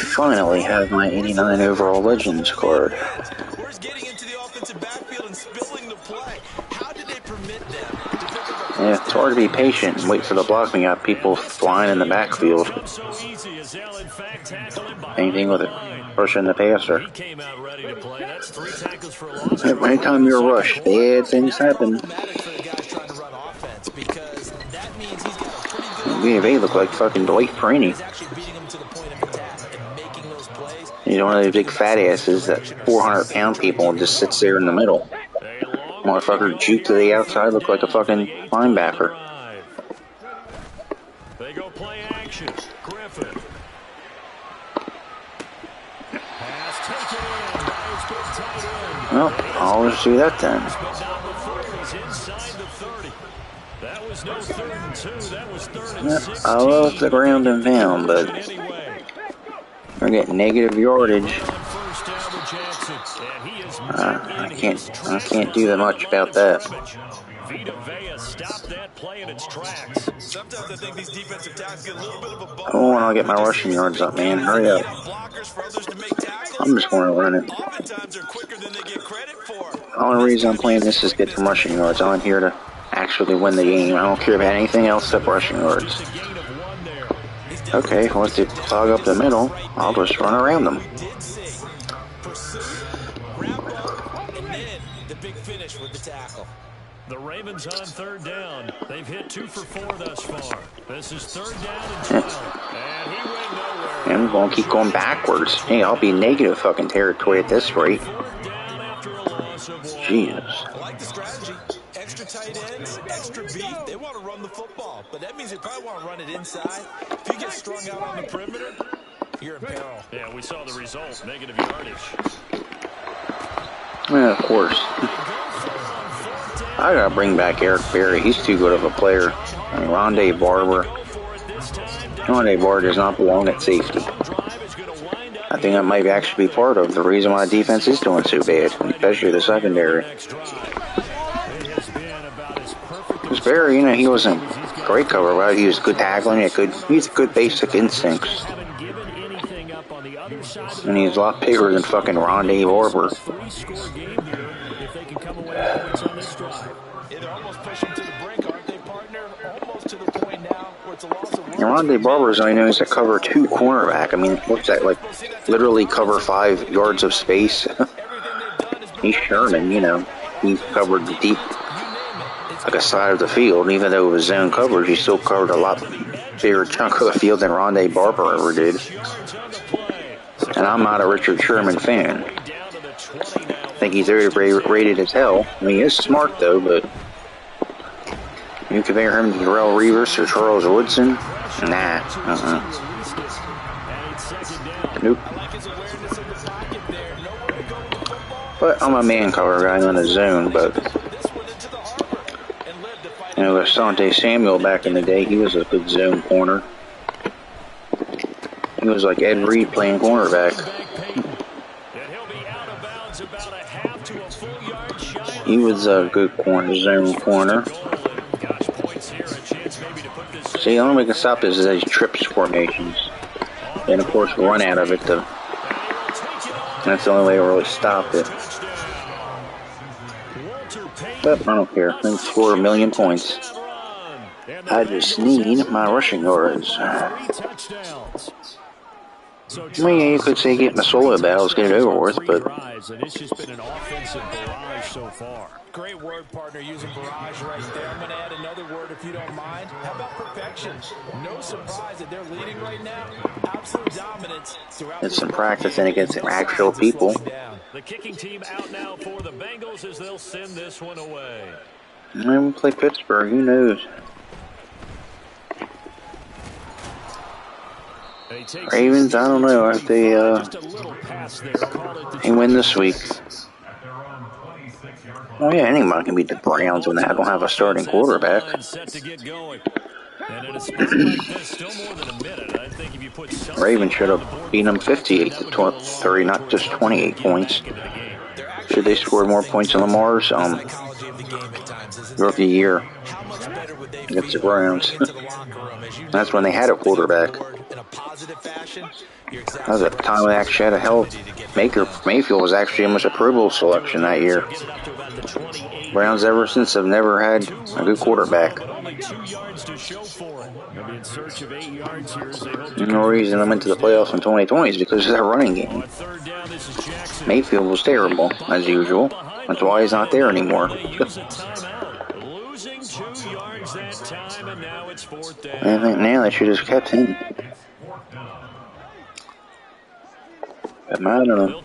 have my 89 overall Legends card. Where's getting into the offensive backfield and spilling the play? How did they permit them to pick up a Yeah, it's hard to be patient and wait for the block when you got people flying in the backfield. Anything with it, rushing the passer. Anytime you're rushed, bad things happen. They look like fucking Dwight Freeney. He's one of those big fat asses that 400-pound people and just sits there in the middle. Motherfucker juke to the outside, look like a fucking linebacker. They go play action. Griffin. Pass taken in by his big tight end. Well, I'll just do that then. That was no 3rd and 2. That was 3rd and 6. I love the ground and pound, but we're getting negative yardage. I can't do that much about that. Oh, and I'll get my rushing yards up, man. Hurry up. I'm just going to run it. The only reason I'm playing this is to get some rushing yards. I'm here to actually win the game. I don't care about anything else except rushing yards. Okay, once they clog up the middle, I'll just run around them. The Ravens on 3rd down. They've hit 2 for 4 thus far. This is 3rd down and 12. And he went nowhere. And I'm going to keep going backwards. Hey, I'll be negative fucking territory at this rate. Jesus. I like the strategy. Extra tight ends, extra beef. They want to run the football, but that means they probably want to run it inside. If you get strung out on the perimeter, you're in peril. Yeah, we saw the result. Negative yardage. Yeah, of course. I gotta bring back Eric Berry. He's too good of a player. I mean, Rondé Barber does not belong at safety. I think that might actually be part of the reason why the defense is doing so bad, especially the secondary. Because Berry, you know, he wasn't great cover, but he was good tackling. He's good basic instincts. And he's a lot bigger than fucking Rondé Barber. And Rondé Barber is only known to cover 2 cornerback. I mean, what's that, like, literally cover 5 yards of space? He's Sherman, you know. He covered the deep, like a side of the field. And even though it was zone coverage, he still covered a lot bigger chunk of the field than Rondé Barber ever did. And I'm not a Richard Sherman fan. I think he's overrated as hell. I mean, he is smart, though, but you compare him to Darrell Revis or Charles Woodson? Nah. Nope. But I'm a man cover guy in the zone, but you know, Asante Samuel back in the day, he was a good zone corner. He was like Ed Reed playing cornerback. He was a good zone corner. See, the only way we can stop this is these trips formations. And of course, we'll run out of it, though. That's the only way to really stop it. But I don't care. I can score 1 million points. I just need my rushing yards. I mean, you could say get in the solo battles, get it over with, but it's just been an offensive barrage so far. Great word, partner, using barrage right there. I'm going to add another word if you don't mind. How about perfection? No surprise that they're leading right now. Absolute dominance throughout. It's some practicing against actual people. The kicking team out now for the Bengals as they'll send this one away. And we play Pittsburgh, who knows? Ravens, I don't know if they win this week. Oh yeah, anybody can beat the Browns when they don't have a starting quarterback. Ravens should have beaten them 58-30, not just 28 points. Should they score more points than Lamar's? rookie year against the Browns. That's when they had a quarterback. That was a time they actually had a hell. Mayfield was actually almost a Pro Bowl selection that year. Browns ever since have never had a good quarterback. No reason I went to the playoffs in 2020 is because of that running game. Mayfield was terrible, as usual. That's why he's not there anymore. I think now they should have kept him. I don't know.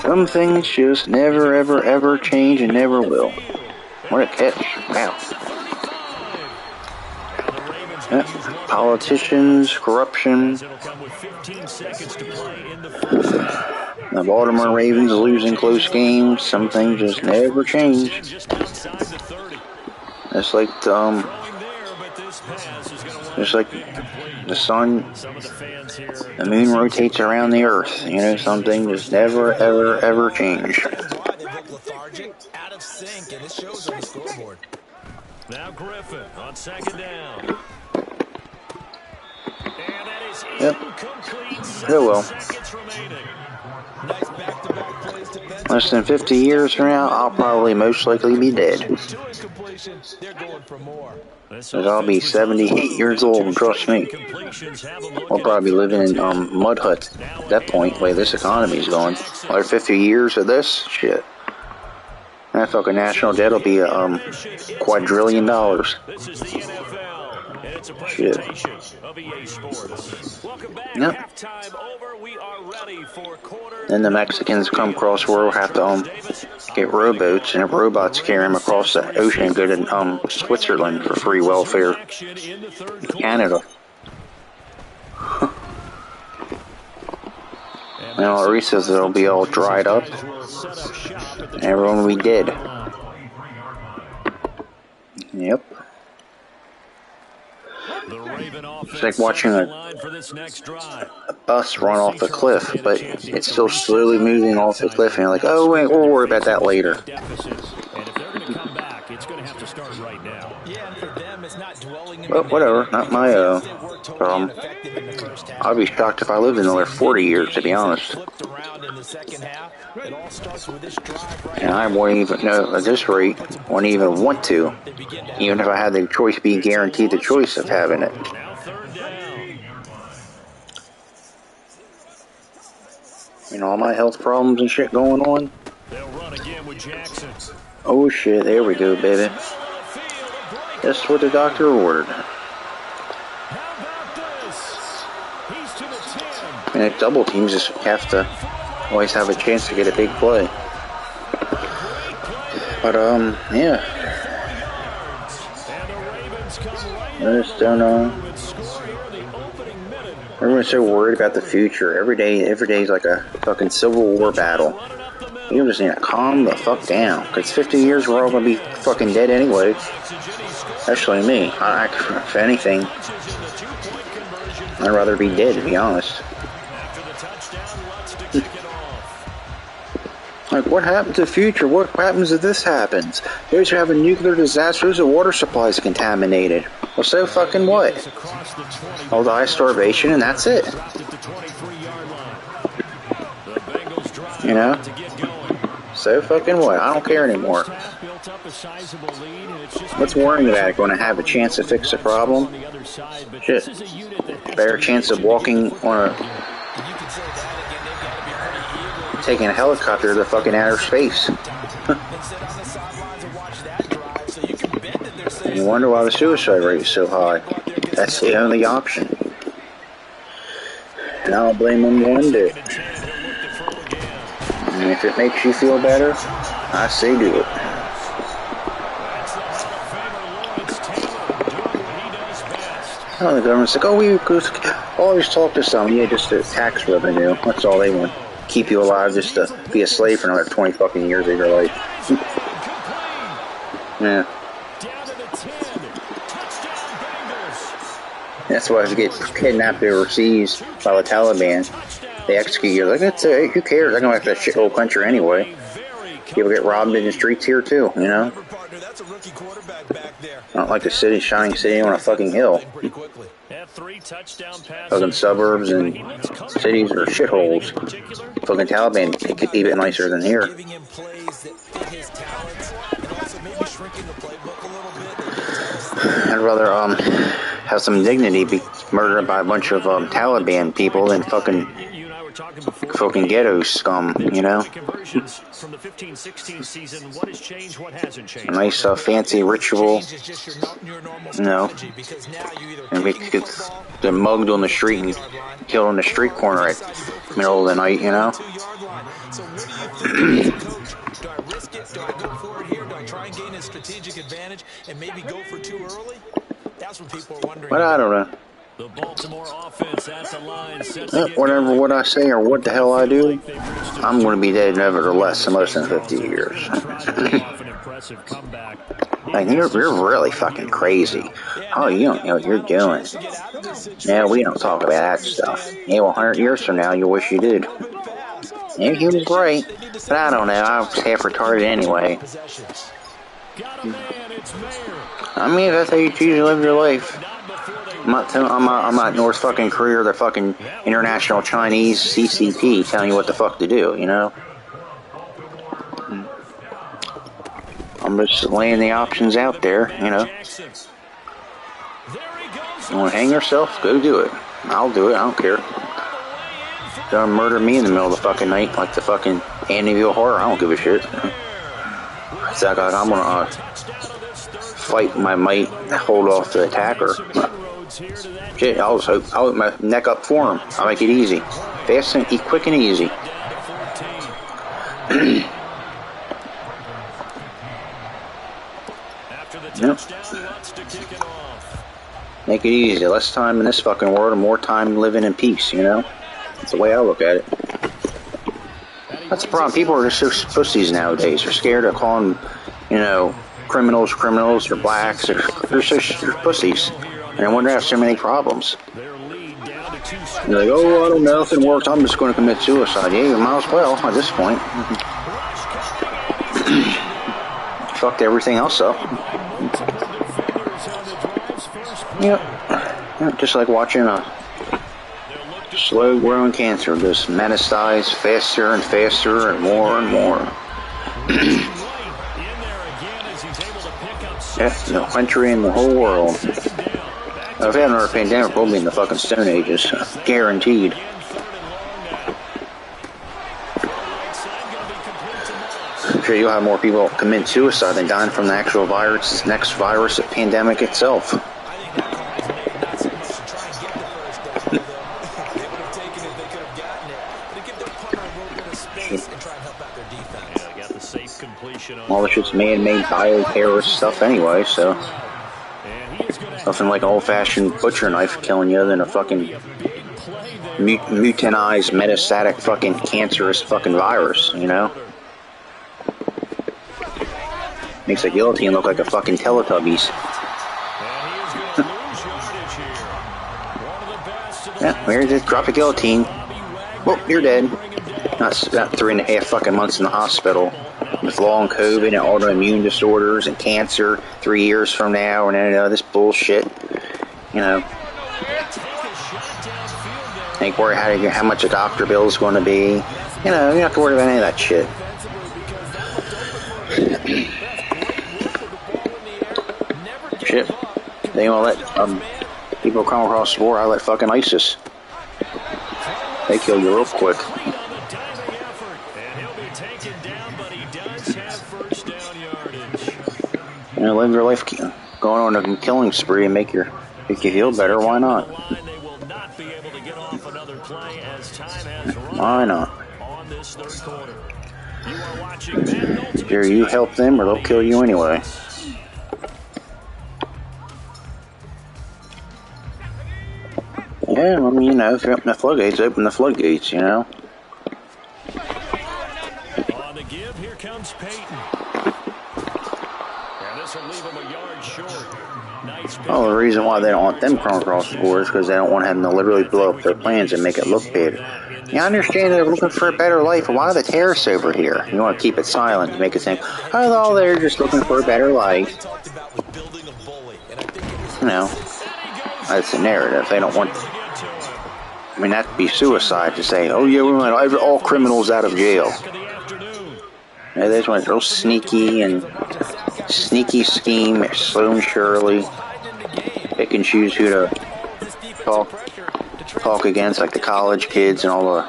Some things just never, ever, ever change and never will. What a catch. Wow. Yeah. Politicians, corruption. The Baltimore Ravens losing close games. Some things just never change. It's like the sun, the moon rotates around the earth. You know, something just never, ever, ever change. Now Griffin on second down. Yep. Oh well. Less than 50 years from now, I'll probably most likely be dead. Because I'll be 78 years old, and trust me. I'll probably be living in mud huts at that point, the way this economy is going. Another 50 years of this? Shit. That fucking national debt will be $quadrillion. Shit. Yep. Then the Mexicans come across the world, have to get rowboats, and robots carry them across the ocean and go to Switzerland for free welfare. Canada. Now, Reese says it'll be all dried up, and everyone will be dead. Yep. It's like watching a bus run off the cliff, but it's still slowly moving off the cliff, and you're like, oh, wait, we'll worry about that later. Well, whatever, not my I'd be shocked if I lived another 40 years, to be honest. And I wouldn't even know, at this rate, wouldn't even want to, even if I had the choice, be guaranteed the choice of having it. You know, all my health problems and shit going on. Oh shit, there we go, baby. That's what the doctor ordered. And if double teams just have to always have a chance to get a big play. But, yeah. I just don't know. Everyone's so worried about the future. Every day is like a fucking Civil War battle. You just need to calm the fuck down. Because 50 years we're all going to be fucking dead anyway. Especially me. If anything, I'd rather be dead, to be honest. Like, what happened to the future? What happens if this happens? Those who have a nuclear disaster, those water supplies contaminated. Well, so fucking what? I'll die of starvation and that's it. You know? So fucking what? I don't care anymore. What's worrying about it? Going to have a chance to fix the problem? Shit. Better chance of walking on taking a helicopter to fucking outer space. And you wonder why the suicide rate is so high. That's the only option. And I don't blame them one bit. And if it makes you feel better, I say do it. Oh, the government's like, oh, we always talk to some. Yeah, just the tax revenue. That's all they want. Keep you alive just to be a slave for another 20 fucking years of your life. Yeah. That's why if you get kidnapped overseas by the Taliban, they execute you. Like, that's who cares? I go back to that shithole country anyway. People get robbed in the streets here too, you know? Not like a city, shining city on a fucking hill. Fucking suburbs and cities are shitholes. Fucking Taliban could be a bit nicer than here. I'd rather have some dignity, be murdered by a bunch of Taliban people than fucking ghetto scum, you know? A nice fancy ritual, you know, and we get mugged on the street and killed on the street corner at middle of the night, you know? Do I risk it? Do I go for it here? Do I try and gain a strategic advantage and maybe go for too early? That's what people are wondering. But I don't know. The Baltimore offense at the line. Whatever what I say or what the hell I do, I'm going to be dead nevertheless in less than 50 years. Like, you're really fucking crazy. Oh, you don't know what you're doing. Yeah, we don't talk about that stuff. Yeah, well, 100 years from now, you wish you did. Yeah, he was right. But I don't know. I was half retarded anyway. I mean, that's how you choose to live your life. I'm not North fucking Korea or the fucking International Chinese CCP telling you what the fuck to do, you know? I'm just laying the options out there, you know? You want to hang yourself? Go do it. I'll do it. I don't care. Don't murder me in the middle of the fucking night like the fucking Amityville Horror. I don't give a shit. It's like I'm gonna fight my might, hold off the attacker. Shit, I'll put my neck up for him. I'll make it easy. Fast and quick and easy. Yep. Make it easy. Less time in this fucking world and more time living in peace, you know? That's the way I look at it. That's the problem. People are just so pussies nowadays. They're scared of calling, you know, criminals or blacks. They're pussies. And I wonder if so many problems. You're like, oh, I don't know if it worked. I'm just going to commit suicide. Yeah, you might as well at this point. Fucked everything else up. Yep. Just like watching a slow-growing cancer just metastasize faster and faster and more and more. Yeah, no country in the whole world. If we had another pandemic, we'll be in the fucking Stone Ages. Guaranteed. I'm sure you'll have more people commit suicide than dying from the actual virus, next virus, pandemic itself. All the shit's man-made bioterrorist stuff anyway, so nothing like an old-fashioned butcher knife killing you than a fucking mutinized, metastatic, fucking cancerous fucking virus, you know? Makes a guillotine look like a fucking Teletubbies. Yeah, here's it. Drop a guillotine. Well, you're dead. Not about 3.5 fucking months in the hospital with long COVID and autoimmune disorders and cancer 3 years from now and this bullshit. You know. Ain't worry how much a doctor bill is going to be. You know, you don't have to worry about any of that shit. Shit. They don't let people come across the border. I let fucking ISIS. They kill you real quick. You know, live your life going on a killing spree and make you feel better. Why not? Why not? Either you help them or they'll kill you anyway. Yeah, I mean, you know, if you open the floodgates, you know. On the give, here comes Peyton. And this will leave him a yard short. Nice. Well, the reason why they don't want them coming across the board is because they don't want them to literally blow up their plans and make it look bad. Yeah, I understand they're looking for a better life, but why are the terrorists over here? You want to keep it silent to make it think, oh, they're just looking for a better life. You know, that's the narrative. They don't want. I mean, that'd be suicide to say, "Oh yeah, we want all criminals out of jail." Yeah, they just went real sneaky scheme, slow and surely. Pick and choose who to talk against, like the college kids and all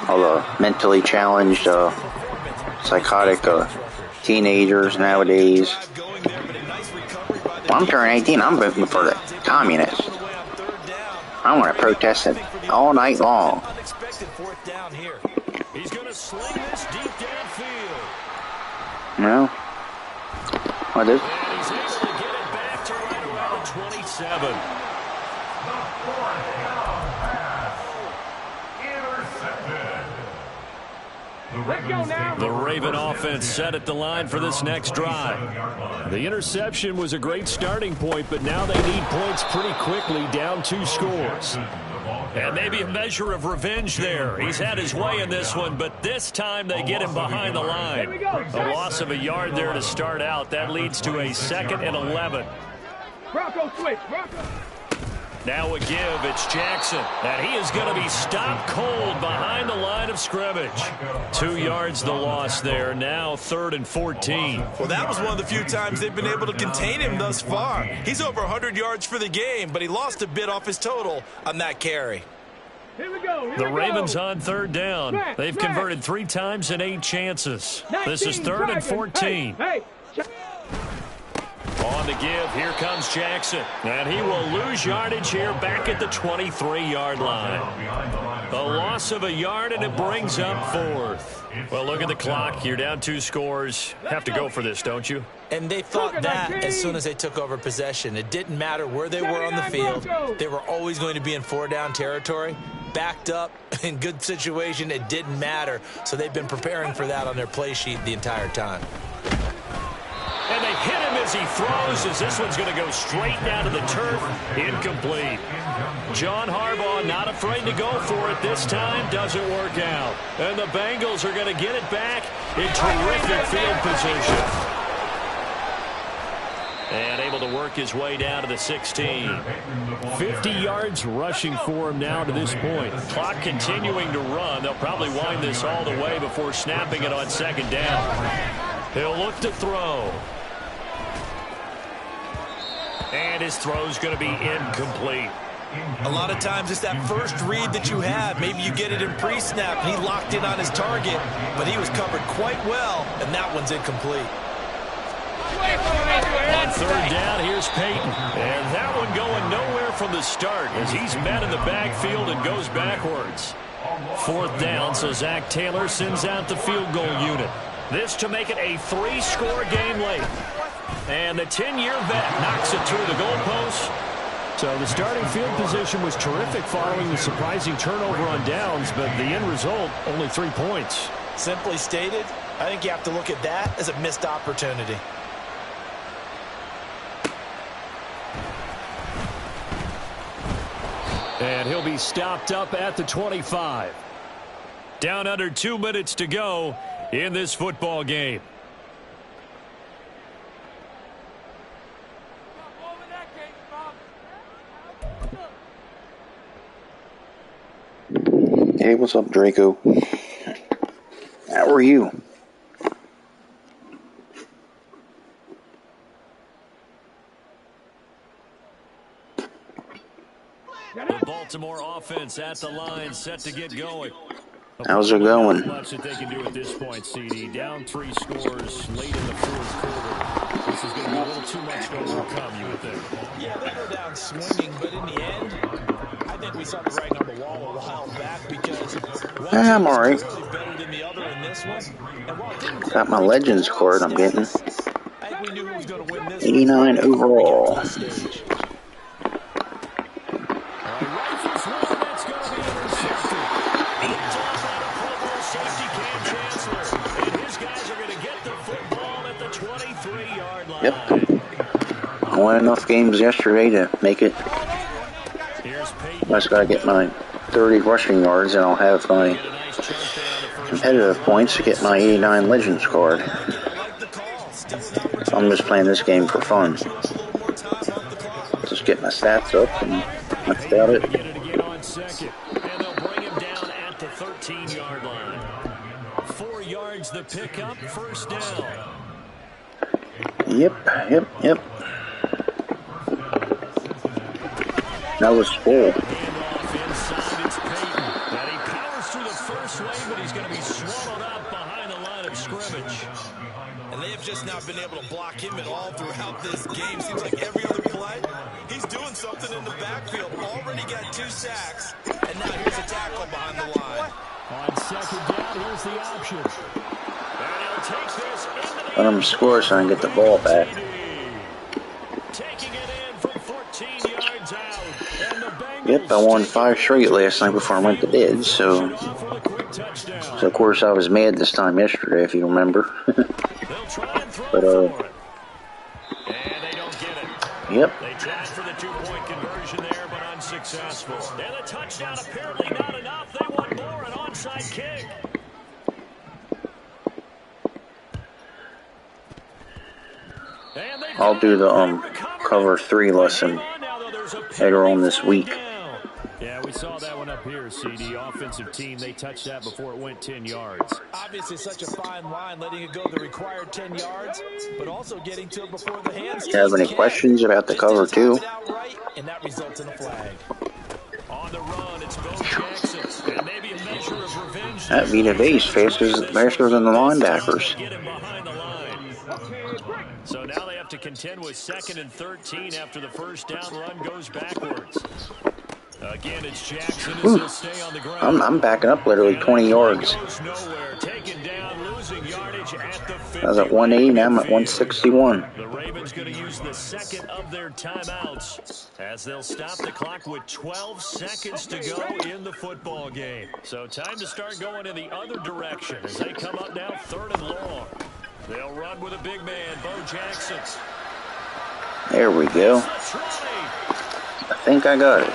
the mentally challenged, psychotic teenagers nowadays. Well, I'm turning 18. I'm voting for the communists. I want to protest it all night long. He's going to sling this deep downfield. No. What is? And he's able to get it back to right around the 27. The Raven offense set at the line for this next drive. The interception was a great starting point, but now they need points pretty quickly, down 2 scores. And maybe a measure of revenge there. He's had his way in this one, but this time they get him behind the line. A loss of a yard there to start out. That leads to a 2nd and 11. Bronco switch. Now a give. It's Jackson. And he is going to be stopped cold behind the line of scrimmage. 2 yards the loss there. Now 3rd and 14. Well, that was one of the few times they've been able to contain him thus far. He's over 100 yards for the game, but he lost a bit off his total on that carry. Here we go. The Ravens on 3rd down. They've converted 3 times in 8 chances. This is 3rd and 14. On the give, here comes Jackson. And he will lose yardage here back at the 23-yard line. A loss of a yard, and it brings up 4th. Well, look at the clock. You're down 2 scores. Have to go for this, don't you? And they thought that as soon as they took over possession. It didn't matter where they were on the field. They were always going to be in 4-down territory. Backed up, in good situation, it didn't matter. So they've been preparing for that on their play sheet the entire time. And they hit him as he throws, as this one's going to go straight down to the turf. Incomplete. John Harbaugh not afraid to go for it this time. Doesn't work out. And the Bengals are going to get it back in terrific field position. And able to work his way down to the 16. 50 yards rushing for him now to this point. Clock continuing to run. They'll probably wind this all the way before snapping it on 2nd down. He'll look to throw. And his throw's going to be incomplete. A lot of times it's that first read that you have. Maybe you get it in pre-snap, and he locked in on his target, but he was covered quite well, and that one's incomplete. On 3rd down, here's Peyton. And that one going nowhere from the start as he's met in the backfield and goes backwards. 4th down, so Zach Taylor sends out the field goal unit. This to make it a 3-score game late. And the 10-year vet knocks it through the goalpost. So the starting field position was terrific following the surprising turnover on downs, but the end result, only 3 points. Simply stated, I think you have to look at that as a missed opportunity. And he'll be stopped up at the 25. Down under 2 minutes to go in this football game. Hey, what's up, Draco? How are you? The Baltimore offense at the line, set to get going. How's it going? Not much that they can do at this point, CD. Down 3 scores late in the 4th quarter. This is going to be a little too much to overcome, you would think. Yeah, they go down swinging, but in the end, I think we saw the writing on the wall a while back because I'm all right. really better than the other in this one. And while it didn't Got my Legends card I'm getting. I think we knew who was going to win this 89 overall. Yep. I won enough games yesterday to make it. I just got to get my 30 rushing yards and I'll have my competitive points to get my 89 Legends card. I'm just playing this game for fun. Just get my stats up, and that's about it. Get it again on second, and they'll bring him down at the 13-yard line. 4 yards the pickup, first down. Yep. That was full. Handoff inside, it's Peyton. And he powers through the first wave, but he's going to be swallowed up behind the line of scrimmage. And they have just not been able to block him at all throughout this game. Seems like every other play, he's doing something in the backfield. Already got 2 sacks, and now here's a tackle behind the line. On second down, here's the option. And he'll take this into the Let him score so I can get the ball back. taking it in from 14 yards out. And the Bengals Yep, I won 5 straight last night before I went to bed, so of course I was mad this time yesterday, if you remember. They'll try and throw But, for it. And they don't get it. Yep. They tried for the 2-point conversion there, but unsuccessful. And a touchdown apparently not enough. They want more, an onside kick. I'll do the cover 3 lesson later on this week. Yeah, we saw that one up here, CD. Offensive team, they touched that before it went 10 yards. Obviously such a fine line, letting it go the required 10 yards, but also getting to it before the hands. Do you have any questions about the cover 2? And that results in a flag. On the run, it's Bo Jackson. And maybe a measure of revenge. That Vita Base faster than the linebackers. Get him behind the line. So now they have to contend with 2nd and 13 after the first down run goes backwards. Again, it's Jackson as he'll stay on the ground. I'm backing up literally 20 yards. Goes nowhere. Taken down, losing yardage at the 50. I was at 180, now I'm at 161. The Ravens going to use the second of their timeouts as they'll stop the clock with 12 seconds to go in the football game. So time to start going in the other direction as they come up now 3rd and long. They'll run with a big man, Bo Jackson. There we go. I think I got it.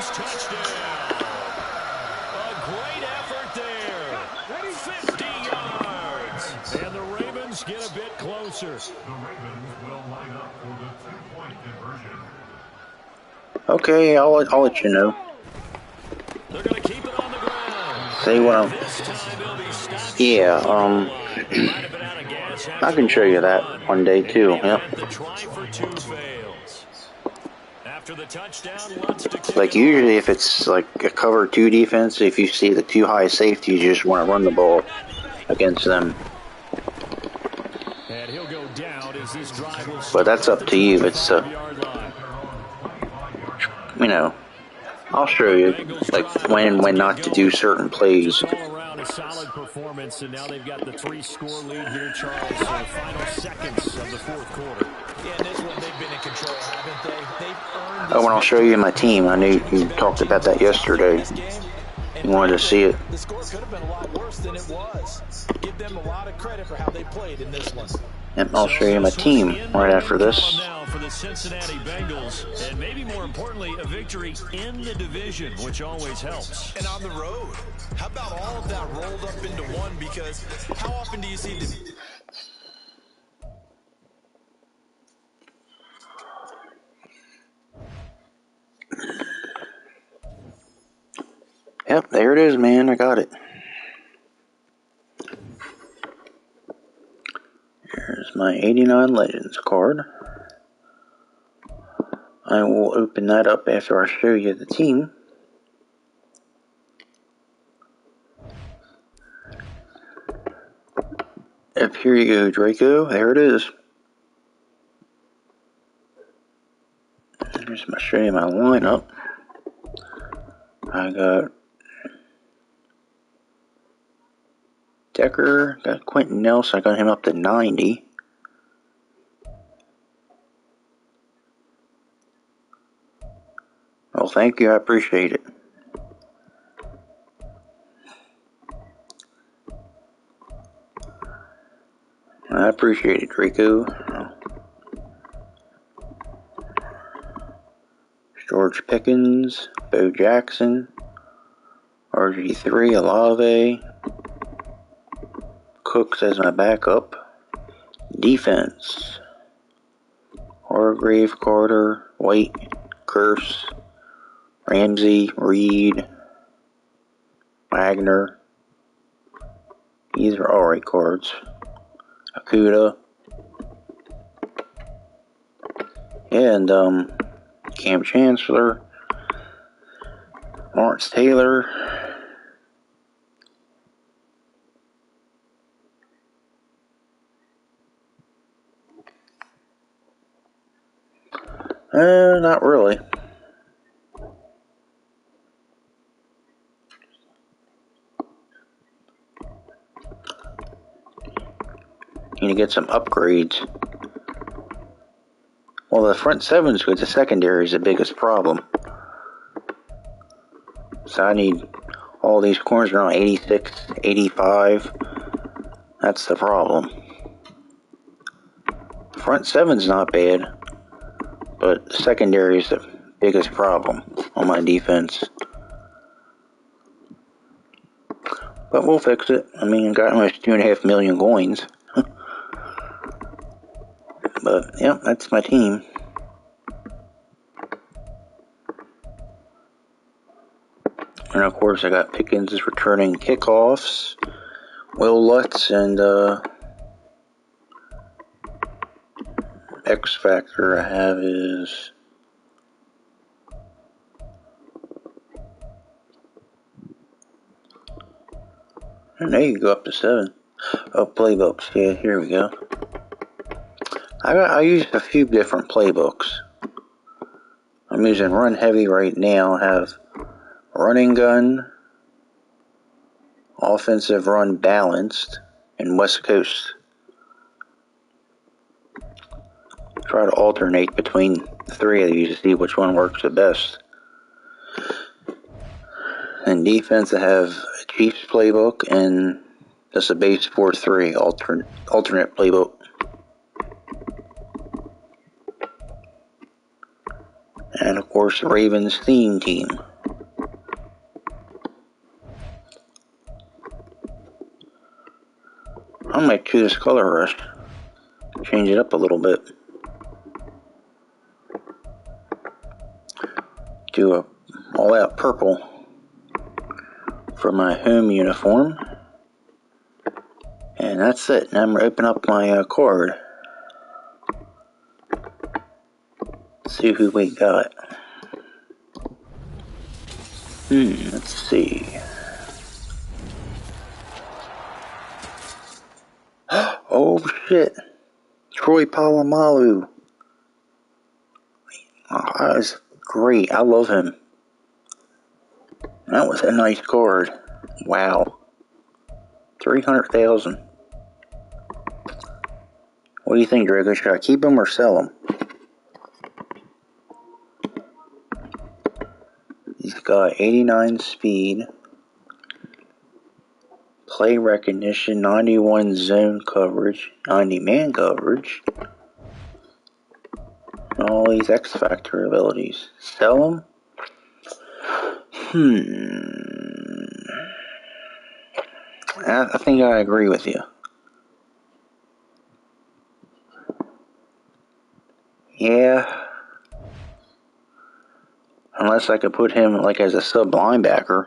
Touchdown. A great effort there. 50 yards. And the Ravens get a bit closer. The Ravens will line up for the 2-point conversion. Okay, I'll let you know. They're going to keep it on the ground. Say what I'm... This time they'll be stopped. Yeah, I can show you that one day too. Yep. The try for 2 fails. After the touchdown, Lutz to kick Like it usually if it's like a cover 2 defense, if you see the 2 high safeties, you just want to run the ball against them. And he'll go down as this drive will But that's up to you. It's you know, I'll show you like when and when not to do certain plays. All around a solid performance, and now they've got the 3-score lead here, Charles. So final seconds of the 4th quarter. Yeah, and this one they've been in control, haven't they? They've earned Oh, and I'll show you my team. I knew you talked about that yesterday. You wanted to see it. The score could have been a lot worse than it was. Give them a lot of credit for how they played in this one. Yep, I'll show you my team right after this. Now for the Cincinnati Bengals, and maybe more importantly, a victory in the division, which always helps. And on the road, how about all of that rolled up into one? Because how often do you see this? Yep, there it is, man. I got it. Here's my 89 Legends card. I will open that up after I show you the team. Yep, here you go, Draco. There it is. Here's my show you my lineup. I got Decker, got Quentin Nelson. I got him up to 90. Well, thank you. I appreciate it. I appreciate it, Draco. George Pickens, Bo Jackson, RG3, Olave, Cooks as my backup, Defense. Hargrave, Carter, White, Curse, Ramsey, Reed, Wagner. These are alright cards. Akuda. And Cam Chancellor. Lawrence Taylor. Not really. Need to get some upgrades. Well, the front seven's good. The secondary is the biggest problem. So I need all these corners around 86, 85. That's the problem. Front seven's not bad, but the secondary is the biggest problem on my defense. But we'll fix it. I mean, got almost 2.5 million coins. But, yep, that's my team. And of course, I got Pickens returning kickoffs. Will Lutz and X Factor I have is and there you go up to 7. Oh, playbooks. Yeah, here we go. I use a few different playbooks. I'm using Run Heavy right now. I have Running Gun, Offensive Run Balanced, and West Coast. Try to alternate between the 3 of these to see which one works the best. And defense, I have a Chiefs playbook and just a base 4-3 alternate playbook. And of course, the Ravens theme team. I might choose Color Rush. Change it up a little bit. Do a all-out purple for my home uniform. And that's it. Now I'm going to open up my card. See who we got. Let's see. Oh shit. Troy Polamalu. Oh, that was great. I love him. That was a nice card. Wow. 300,000. What do you think, Drago? Should I keep him or sell him? He's got 89 speed, play recognition, 91 zone coverage, 90 man coverage, and all these X Factor abilities. Sell him? I think I agree with you. Yeah. Unless I could put him like as a sub linebacker.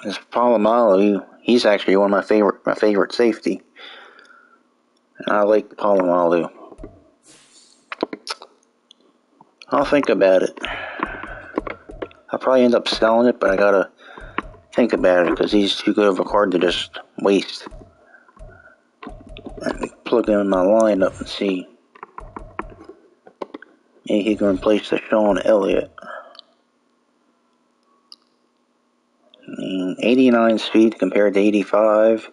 As Polamalu, he's actually one of my favorite safety. And I like Polamalu. I'll think about it. I'll probably end up selling it, but I gotta think about it because he's too good of a card to just waste. Let me plug him in my lineup and see. Maybe he can replace the Sean Elliott. 89 speed compared to 85.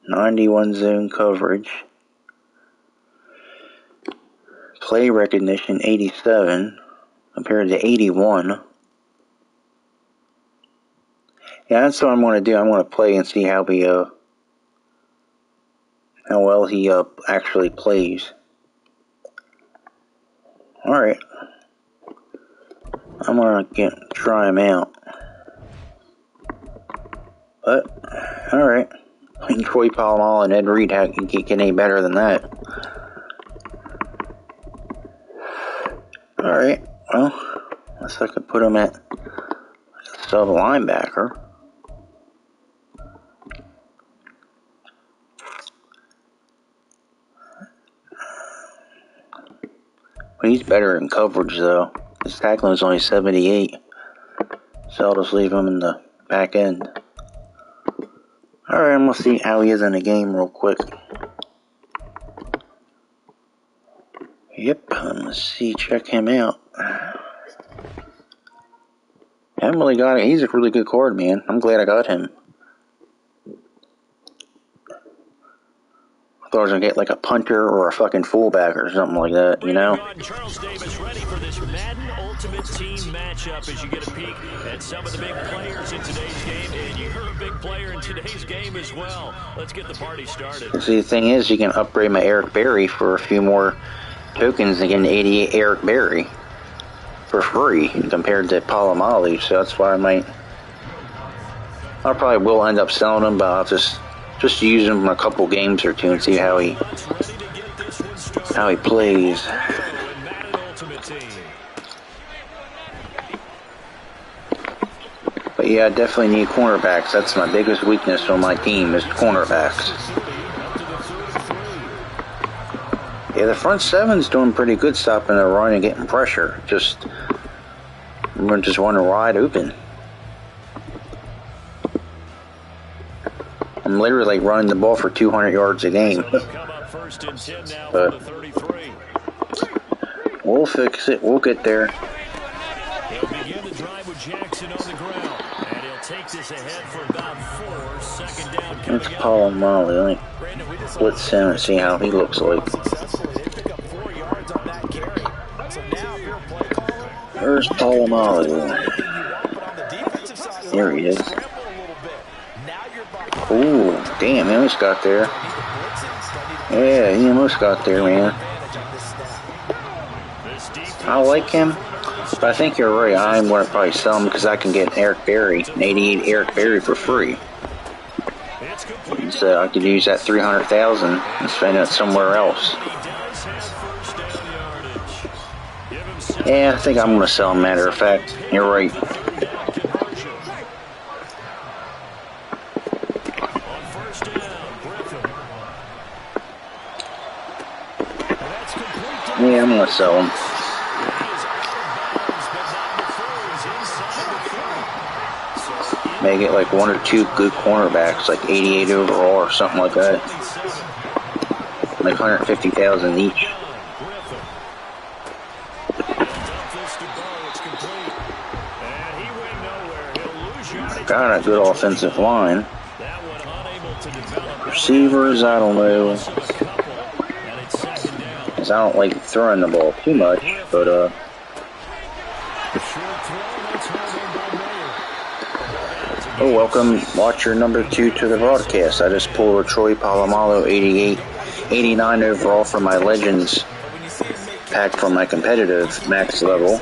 91 zone coverage. Play recognition 87 compared to 81. Yeah, that's what I'm going to do. I'm going to play and see how well he actually plays. Alright. I'm going to try him out. But, alright. I mean, Troy Polamalu and Ed Reed can't get any better than that. Alright, well, unless I could put him at sub linebacker. But he's better in coverage, though. His tackling is only 78. So I'll just leave him in the back end. Alright, I'm going to see how he is in the game real quick. Yep, let's see, check him out. I haven't really got it. He's a really good card, man. I'm glad I got him. I thought I was going to get like a punter or a fucking fullback or something like that, you know? Charles Davis ready for this Madden Ultimate Team matchup as you get a peek at some of the big players in today's game. And you're a big player in today's game as well. Let's get the party started. See, the thing is, you can upgrade my Eric Berry for a few more tokens and get an 88 Eric Berry for free compared to Polamalu. So that's why I probably will end up selling him, but I'll just use him for a couple games or two and see how he plays. But yeah, I definitely need cornerbacks. That's my biggest weakness on my team is cornerbacks. Yeah, the front seven's doing pretty good stopping the run and getting pressure. We're just running wide open. I'm literally running the ball for 200 yards a game. But we'll fix it. We'll get there. He'll begin the drive with Jackson on the ground, and he'll take this ahead for about 4. Second down coming up. It's Polamalu. Let me blitz him and see how he looks like. Where's Polamalu? There he is. Ooh, damn, he almost got there. Yeah, he almost got there, man. I like him, but I think you're right. I'm going to probably sell him because I can get Eric Berry, an 88 Eric Berry for free. So I could use that $300,000 and spend it somewhere else. Yeah, I think I'm going to sell him, matter of fact. You're right. Yeah, I'm going to sell him. May get like 1 or 2 good cornerbacks, like 88 overall or something like that. Like 150,000 each. Got a good offensive line. Receivers, I don't know. Because I don't like throwing the ball too much, but oh, welcome, watcher number 2 to the broadcast. I just pulled a Troy Polamalu 89 overall from my Legends pack from my competitive max level.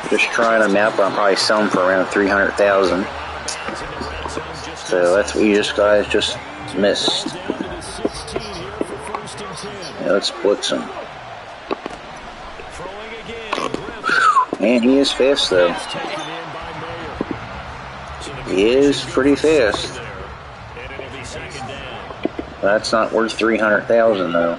Just trying them out, but I'm probably selling for around 300,000. So that's what you guys just missed. Yeah, let's blitz him. Man, he is fast though. He is pretty fast. That's not worth 300,000 though.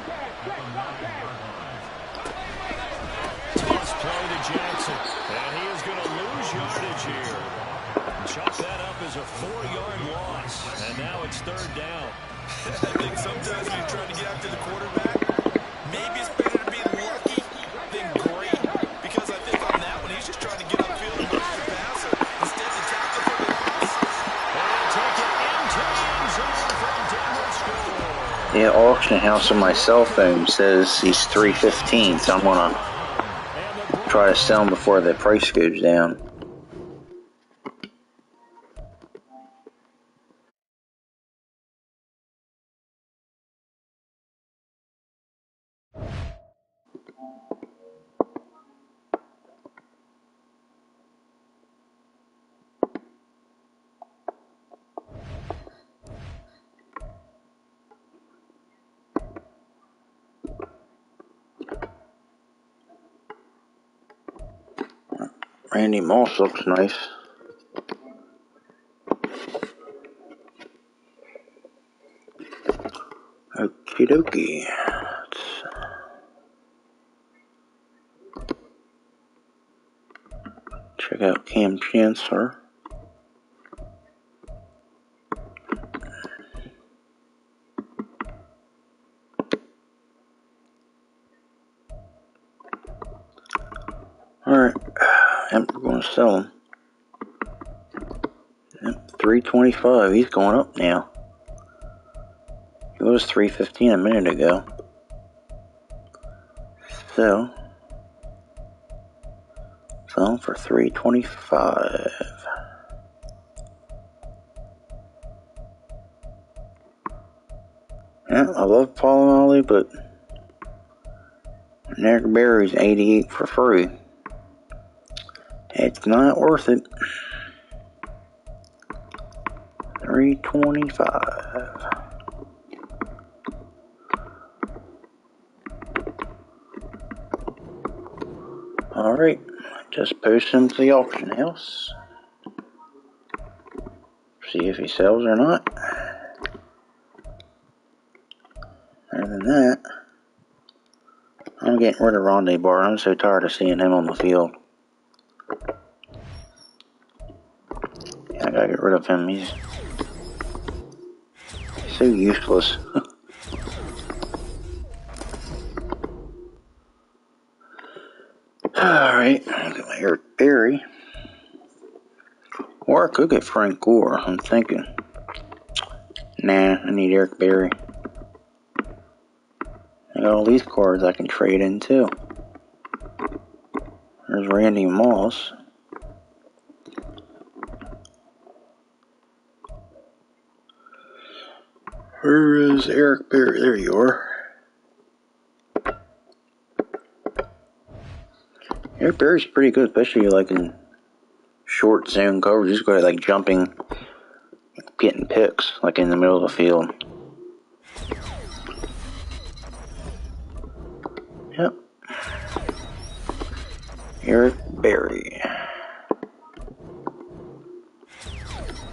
Yeah, auction house on my cell phone says he's $315, so I'm gonna try to sell him before the price goes down. Randy Moss looks nice. Okie dokie. Check out Cam Chancellor. Alright, and we're going to sell him. Yep, 325. He's going up now. He was 315 a minute ago. So, sell him for 325. Yeah, I love Paul Ollie, but Eric Berry's 88 for free. It's not worth it. 325. Alright, just post him to the auction house. See if he sells or not. Other than that, I'm getting rid of Rondé Barber. I'm so tired of seeing him on the field. Yeah, I gotta get rid of him. He's so useless. Alright, I'll get my Eric Berry. Or I could get Frank Gore, I'm thinking. Nah, I need Eric Berry. I got all these cards I can trade in too. There's Randy Moss. Where is Eric Berry? There you are. Eric Berry's pretty good, especially like in short zone coverage. He's good at like jumping, getting picks, like in the middle of the field. Yep. Eric Berry.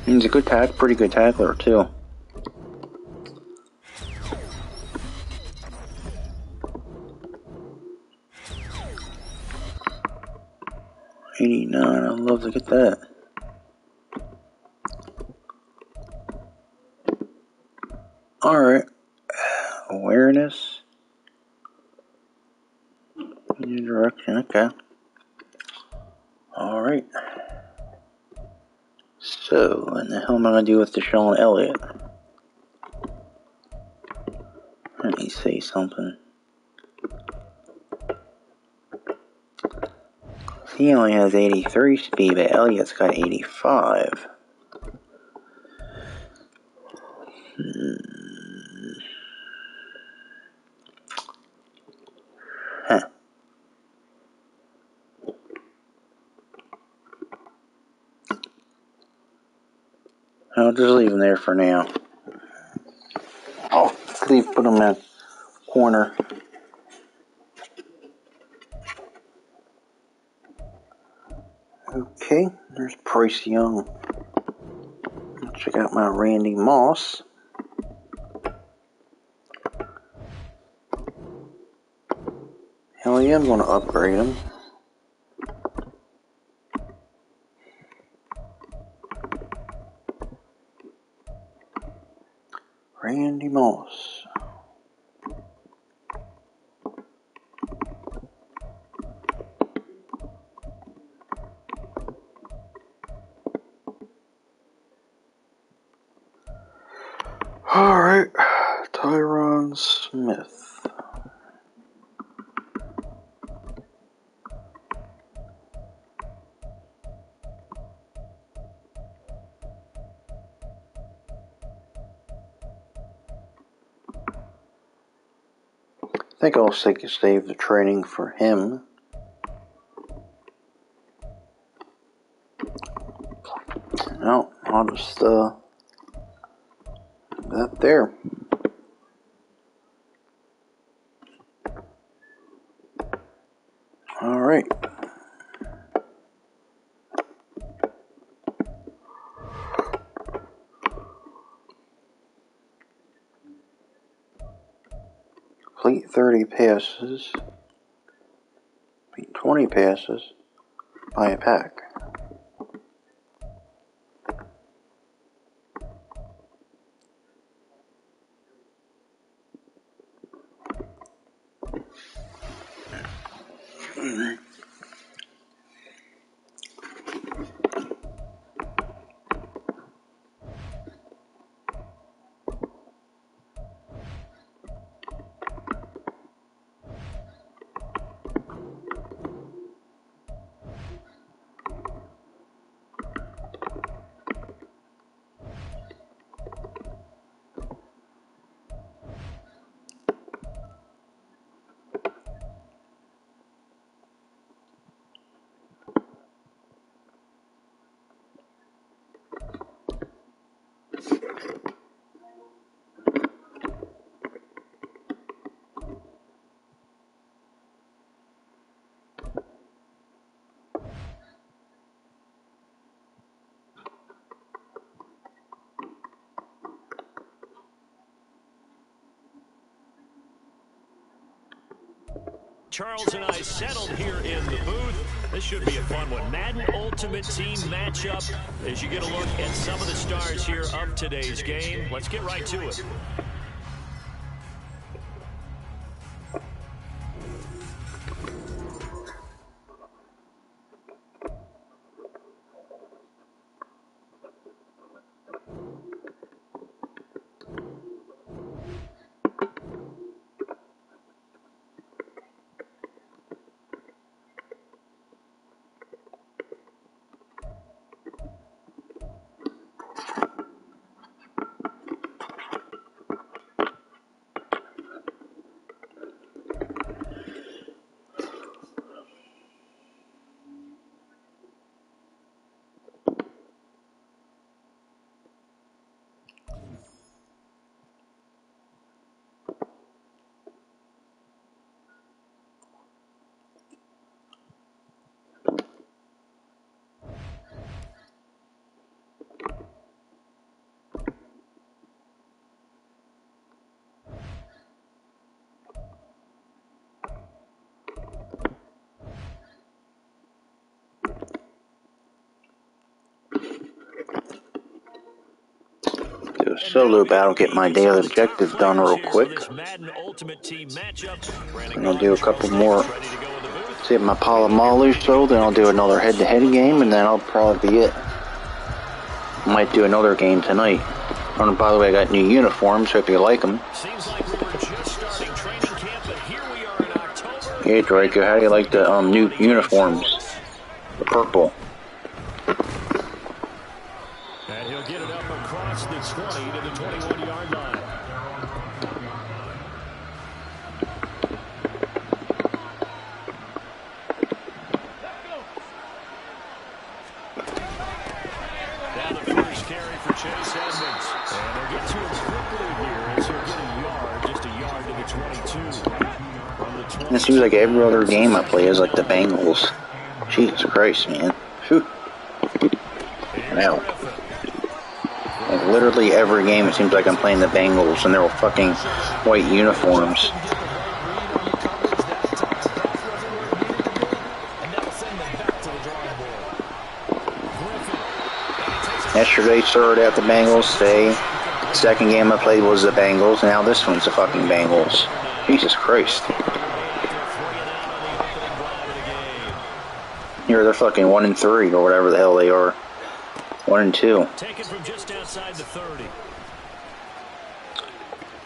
He's a good pretty good tackler too. $89, I'd love to get that. Alright. Awareness. New direction, okay. Alright. So, what the hell am I going to do with Deshaun Elliott? Let me say something. He only has 83 speed, but Elliott's got 85. Huh. I'll just leave him there for now. Oh, put him in a corner. Okay, there's Bryce Young. Check out my Randy Moss. Hell yeah, I'm going to upgrade him. Randy Moss. Alright, Tyron Smith. I think I'll save the training for him. No, I'll just that there. Alright. complete 30 passes, beat 20 passes by a pack. Charles and I settled here in the booth. This should be a fun one. Madden Ultimate Team matchup as you get a look at some of the stars here of today's game. Let's get right to it. Solo battle, get my daily objective done real quick. And I'll do a couple more. See if my Palomalu sold, then I'll do another head-to-head game, and then I'll probably be it. Might do another game tonight. Oh, by the way, I got new uniforms, hope you like them. Hey Draco, how do you like the new uniforms? The purple. And he'll get it up across the 20 to the 21-yard line. Now the first carry for Chase Edmonds. And they'll get to him quickly here as he'll get a yard, just a yard to the 22. It seems like every other game I play is like the Bengals. Jesus Christ, man. Whew. Now. Like literally every game it seems like I'm playing the Bengals and they're all fucking white uniforms. Yesterday started out the Bengals, today second game I played was the Bengals, now this one's the fucking Bengals. Jesus Christ. Here they're fucking 1-3 or whatever the hell they are. 1-2. Taken from just outside the 30.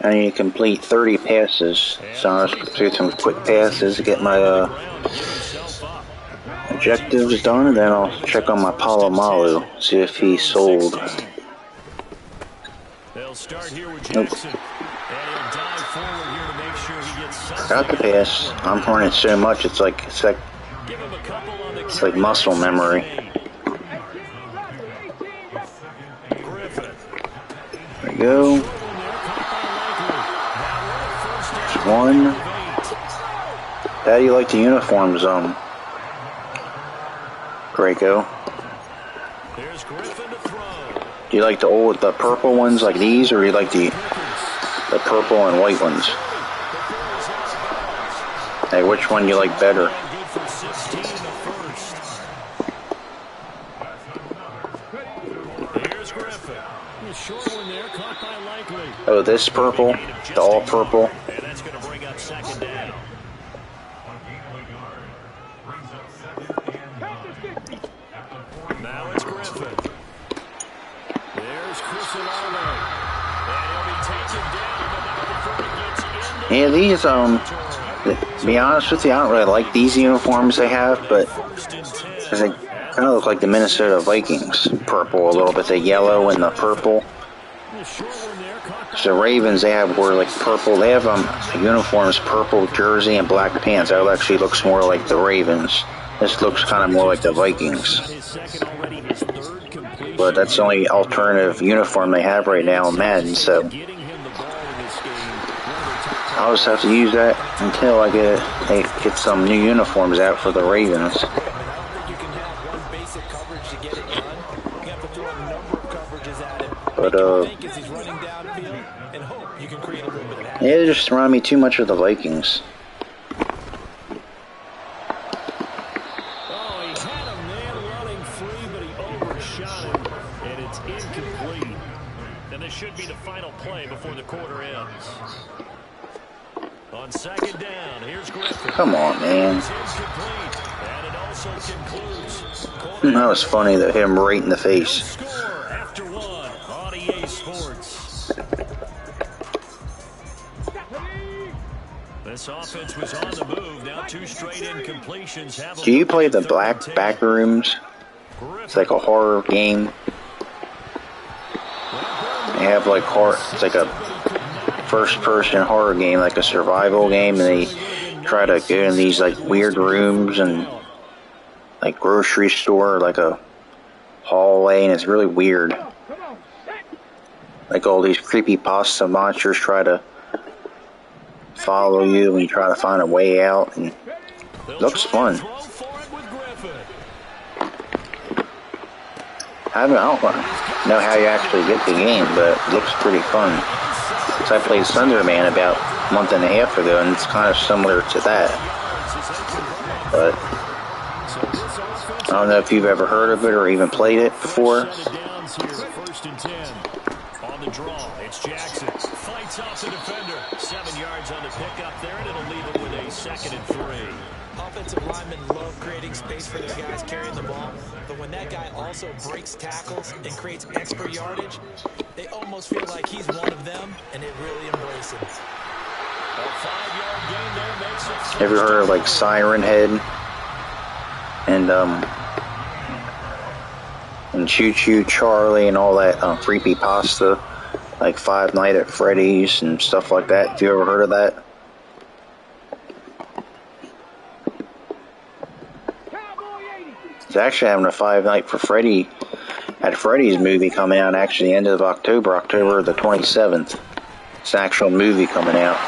I need to complete 30 passes, so I'll just do some quick passes to get my objectives done, and then I'll check on my Palomalu, see if he's sold. They'll start here with Jackson. Nope. And he'll dive forward here to make sure he gets Forgot the pass. I'm running so much, it's like muscle memory. There we go. There's one. How do you like the uniforms, Draco? Do you like the purple ones like these, or do you like the purple and white ones? Hey, which one you like better? Good for 16 in the first. Here's Griffin. A short one there, caught by Likely. Oh, this purple? The all purple? And that's going to bring up second down. Now it's Griffin. There's Chris Olave. And he'll be taken down, but not before he gets into Yeah, these, to be honest with you, I don't really like these uniforms they have, but because they kind of look like the Minnesota Vikings. Purple a little bit, the yellow and the purple. So the Ravens, they have wear like purple. They have uniforms, purple jersey and black pants. That actually looks more like the Ravens. This looks kind of more like the Vikings. But that's the only alternative uniform they have right now in Madden, so I'll just have to use that until I get some new uniforms out for the Ravens. But yeah, it just reminded me too much of the Vikings. Oh, he had a man running free, but he overshot him, and it's incomplete. And this should be the final play before the quarter ends. On second down, here's Griffin. Come on, man. It's incomplete, and it also concludes. That was funny, that hit him right in the face. Score after one on EA Sports. This offense was on the move. Now 2 straight incompletions. Do you play the Black Backrooms? It's like a horror game. They have like horror. It's like a first-person horror game, like a survival game, and they try to go in these like weird rooms and like grocery store, like a hallway, and it's really weird. Like all these creepypasta monsters try to follow you and you try to find a way out, and it looks fun. I don't know how you actually get the game, but it looks pretty fun. Because I played Sunderman about a month and a half ago, and it's kind of similar to that. But I don't know if you've ever heard of it or even played it before. First and 10. On the draw, it's Jackson. Fights off the defender. 7 yards on the pickup there, and it'll leave him with a 2nd and 3. Offensive linemen love creating space for their guys carrying the ball, but when that guy also breaks tackles and creates extra yardage, they almost feel like he's one of them, and they really embrace him. A 5-yard gain there makes it. Have you heard of like Siren Head and Choo Choo Charlie and all that creepypasta, like Five Nights at Freddy's and stuff like that? Have you ever heard of that? It's actually having a Five Nights at Freddy's movie coming out actually the end of October the 27th. It's an actual movie coming out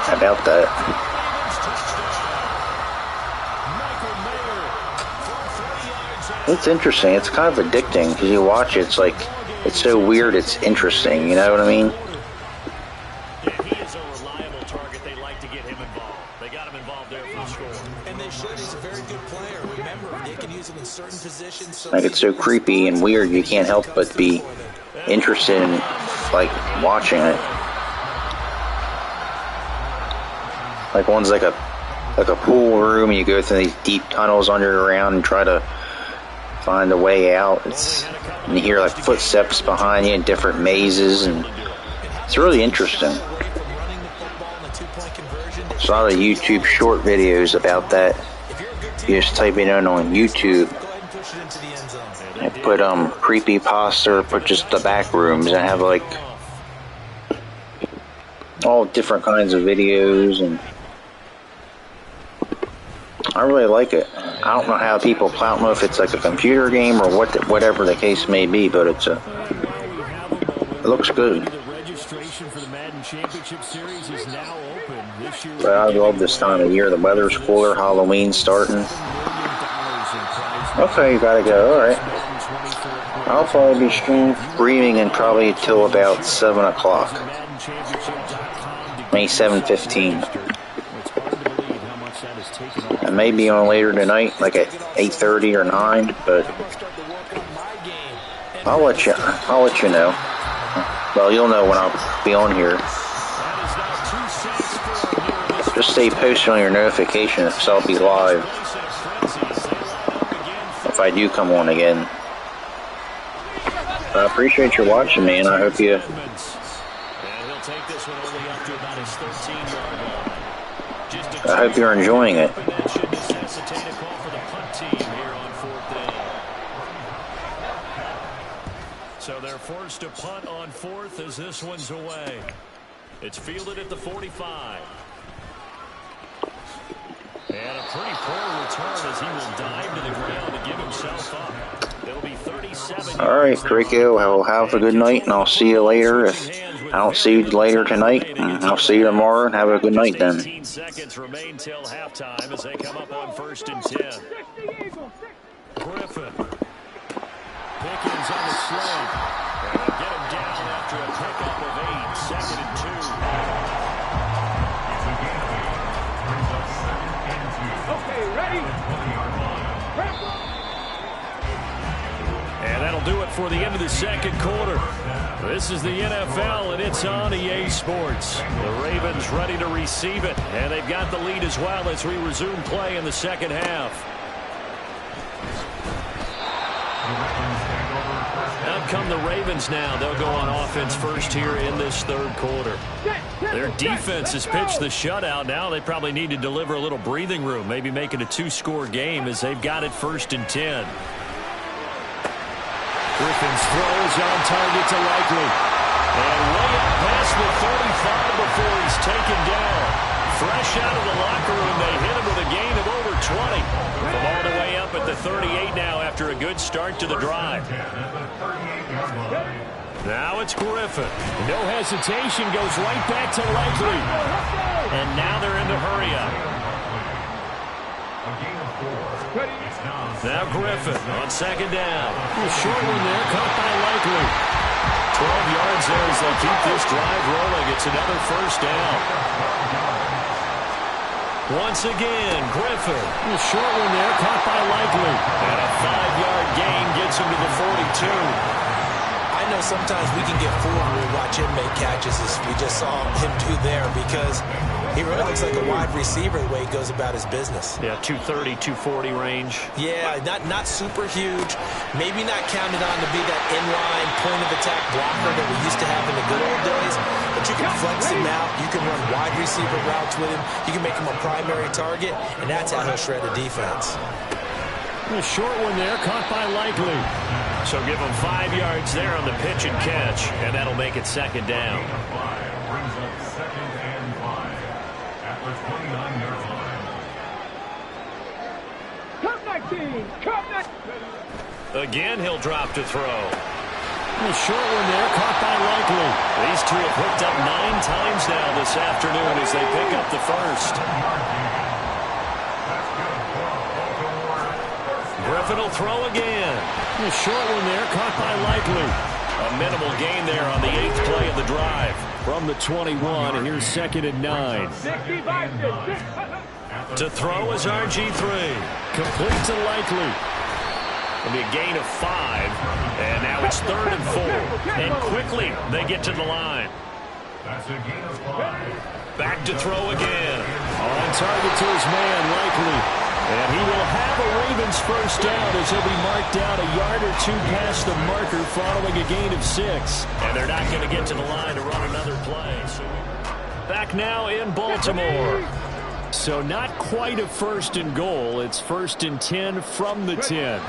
about that. It's interesting. It's kind of addicting because you watch it. It's like, it's so weird. It's interesting. You know what I mean? Yeah, he is a reliable target. They like to get him involved. They got him involved there for the score. And they should. He's a very good player. Remember, they can use him in certain positions. So like, it's so creepy and weird. You can't help but be interested in like watching it. Like one's like a pool room, and you go through these deep tunnels underground and try to find a way out. And you hear like footsteps behind you in different mazes, and it's really interesting. There's a lot of YouTube short videos about that. You just type it in on YouTube and put creepypasta, or put just the back rooms, and have like all different kinds of videos, and I really like it. I don't know how people play. I don't know if it's like a computer game or whatever the case may be, but it looks good. The registration for the Madden Championship Series is now open. This year, but I love this time of year. The weather's cooler. Halloween's starting. Okay, you gotta go. All right. I'll probably be streaming and probably till about 7 o'clock. Maybe 7:15. It may be on later tonight, like at 8:30 or 9, but I'll let you know. Well, you'll know when I'll be on here. Just stay posted on your notifications, so I'll be live if I do come on again. I appreciate your watching, man. I hope you. I hope you're enjoying it. So they're forced to punt on fourth as this one's away. It's fielded at the 45. And a pretty poor return as he will dive to the ground to give himself up. It'll be 37. All right, Rico, I will have a good night, and I'll see you later. If I don't see you later tonight, I'll see you tomorrow, and have a good night then. 18 seconds remain till halftime as they come up on 1st and 10. Griffin. Pickens on the slope. And they'll get him down after a pickup of 8. 2nd and 2. Okay, ready? And that'll do it for the end of the second quarter. This is the NFL, and it's on EA Sports. The Ravens ready to receive it, and they've got the lead as well as we resume play in the second half. Out come the Ravens now. They'll go on offense first here in this third quarter. Their defense has pitched the shutout. Now they probably need to deliver a little breathing room, maybe make it a 2-score game as they've got it 1st and 10. Griffin's throw is on target to Likely. And way up past the 35 before he's taken down. Fresh out of the locker room, they hit him with a gain of over 20. From all the way up at the 38 now after a good start to the drive. Now it's Griffin. No hesitation, goes right back to Likely. And now they're in the hurry up. Now Griffin on 2nd down. A short one there, caught by Likely. 12 yards there as they keep this drive rolling. It's another 1st down. Once again, Griffin. A short one there, caught by Likely. And a 5-yard gain gets him to the 42. I know sometimes we can get fooled when we watch him make catches as we just saw him do there because he really looks like a wide receiver the way he goes about his business. Yeah, 230, 240 range. Yeah, not super huge. Maybe not counted on to be that inline point-of-attack blocker that we used to have in the good old days. But you can flex him out. You can run wide receiver routes with him. You can make him a primary target, and that's how he'll shred a defense. A short one there, caught by Likely. So give him 5 yards there on the pitch and catch, and that'll make it 2nd down. Brings up 2nd and 5 at the 29-yard line. Come 19! Come 19! Again, he'll drop to throw. A short one there, caught by Likely. These two have hooked up 9 times now this afternoon as they pick up the 1st. Griffin will throw again. A short one there, caught by Likely. A minimal gain there on the 8th play of the drive. From the 21, and here's 2nd and 9. To throw is RG3. Complete to Likely. It'll be a gain of 5. And now it's 3rd and 4. And quickly they get to the line. That's a gain of 5. Back to throw again. On target to his man, Likely. And he will have a Ravens 1st down as he'll be marked down a yard or 2 past the marker following a gain of 6. And they're not going to get to the line to run another play. Back now in Baltimore. So not quite a 1st and goal. It's 1st and 10 from the 10.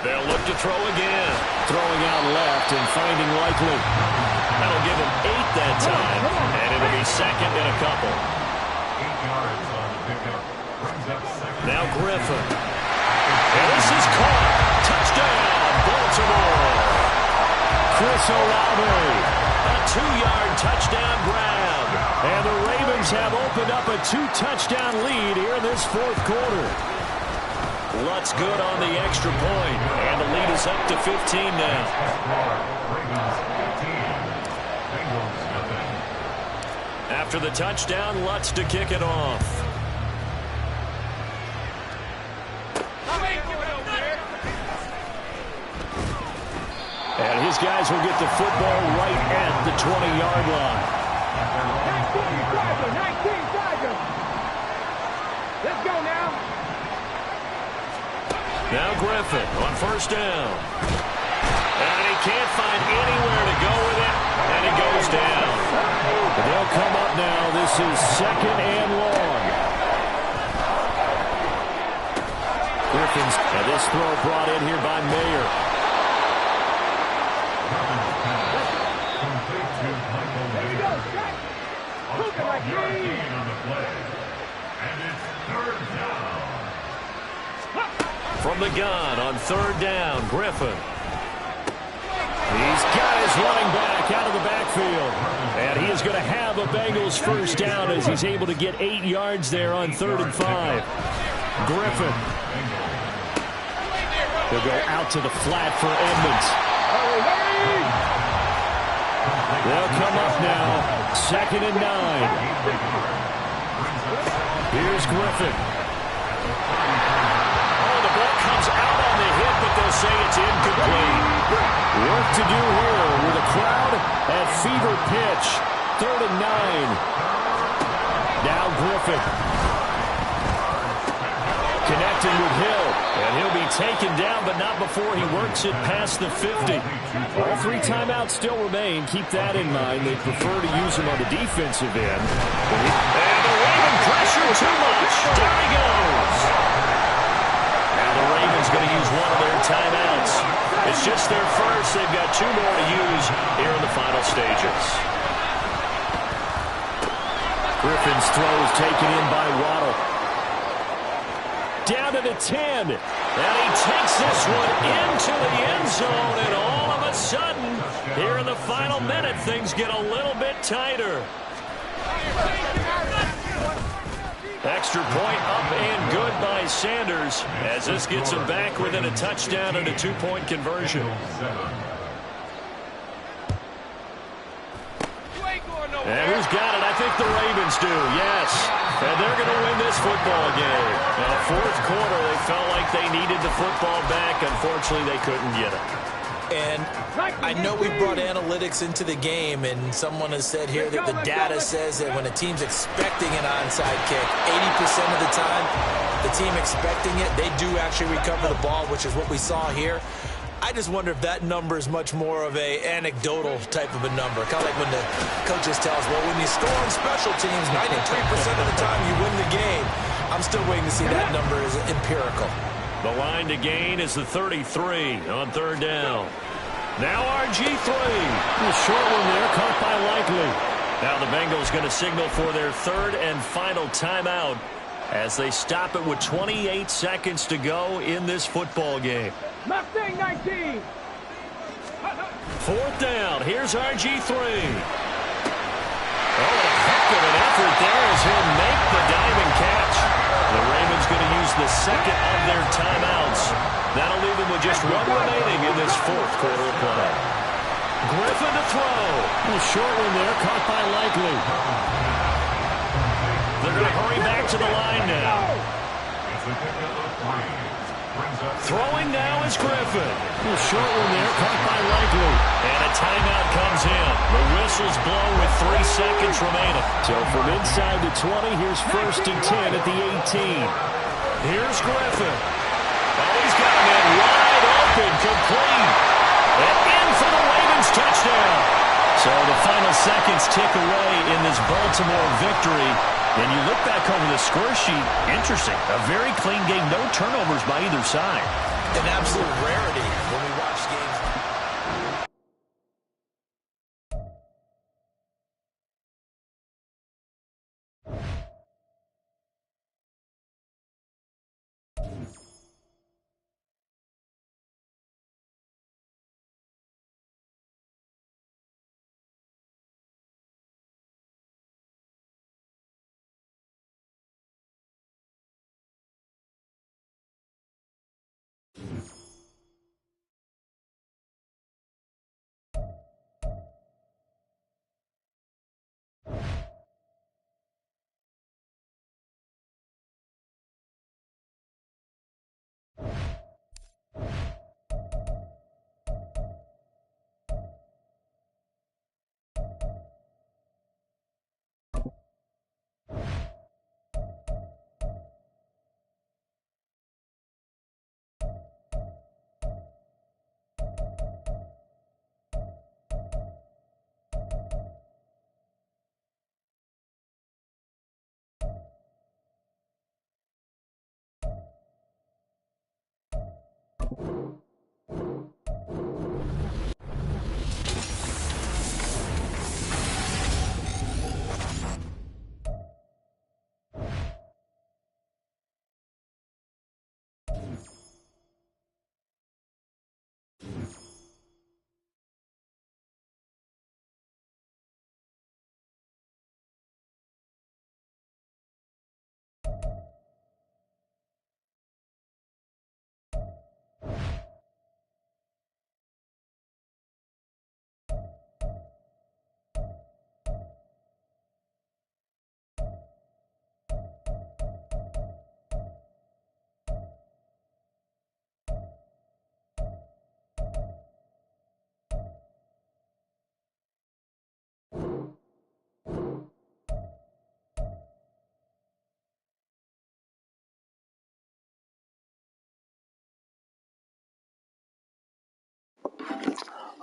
They'll look to throw again. Throwing out left and finding Likely. That'll give him 8 that time. And it'll be 2nd and a couple. 8 yards on the pickup. Brings up 2nd. Now Griffin. And this is caught. Touchdown, Baltimore. Chris Olave. A 2-yard touchdown grab. And the Ravens have opened up a 2-touchdown lead here in this 4th quarter. Lutz good on the extra point. And the lead is up to 15 now. After the touchdown, Lutz to kick it off. those guys will get the football right at the 20-yard line. 19 Tigers. Let's go now. Now Griffin on first down. And he can't find anywhere to go with it, and he goes down. They'll come up now. This is 2nd and long. Griffin's, and this throw brought in here by Mayer. From the gun on 3rd down, Griffin. He's got his running back out of the backfield. And he is going to have a Bengals first down as he's able to get 8 yards there on 3rd and 5. Griffin. He'll go out to the flat for Edmonds. They'll come up now. 2nd and 9. Here's Griffin. Oh, the ball comes out on the hit, but they'll say it's incomplete. Work to do here with a crowd at fever pitch. 3rd and 9. Now Griffin. Connecting with Hill. And he'll be taken down, but not before he works it past the 50. All 3 timeouts still remain. Keep that in mind. They prefer to use him on the defensive end. And the Ravens pressure too much. Down he goes. Now the Ravens going to use one of their timeouts. It's just their first. They've got 2 more to use here in the final stages. Griffin's throw is taken in by Waddle. Down to the 10. And he takes this one into the end zone. And all of a sudden, here in the final minute, things get a little bit tighter. Extra point up and good by Sanders as this gets him back within a touchdown and a 2-point conversion. And who's got it? I think the Ravens do, yes. And they're going to win this football game. Now, 4th quarter, they felt like they needed the football back. Unfortunately, they couldn't get it. And I know we brought analytics into the game, and someone has said here that the data says that when a team's expecting an onside kick, 80% of the time, the team expecting it, they do actually recover the ball, which is what we saw here. I just wonder if that number is much more of a anecdotal type of a number. Kind of like when the coaches tell us, well, when you score on special teams, 93% of the time you win the game. I'm still waiting to see that number is empirical. The line to gain is the 33 on 3rd down. Now RG3. The short one there, caught by Likely. Now the Bengals going to signal for their 3rd and final timeout as they stop it with 28 seconds to go in this football game. Mustang 19. 4th down. Here's RG3. Oh, a heck of an effort there as he'll make the diving catch. The Ravens going to use the 2nd of their timeouts. That'll leave them with just 1 remaining in this 4th quarter of play. Griffin to throw. The short one there, caught by Likely. They're going to hurry back to the line now. Throwing now is Griffin. The short one there, caught by Likely. And a timeout comes in. The whistles blow with 3 seconds remaining. So from inside the 20, here's 1st and 10 at the 18. Here's Griffin. Oh, he's got a man wide open, complete. And in for the Ravens touchdown. So the final seconds tick away in this Baltimore victory. And you look back over the score sheet, interesting. A very clean game, no turnovers by either side. An absolute rarity when we watch games.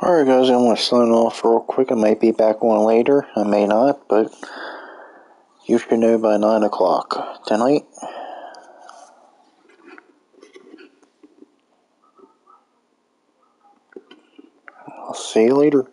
Alright guys, I'm going to sign off real quick. I might be back on later. I may not, but you should know by 9 o'clock tonight. I'll see you later.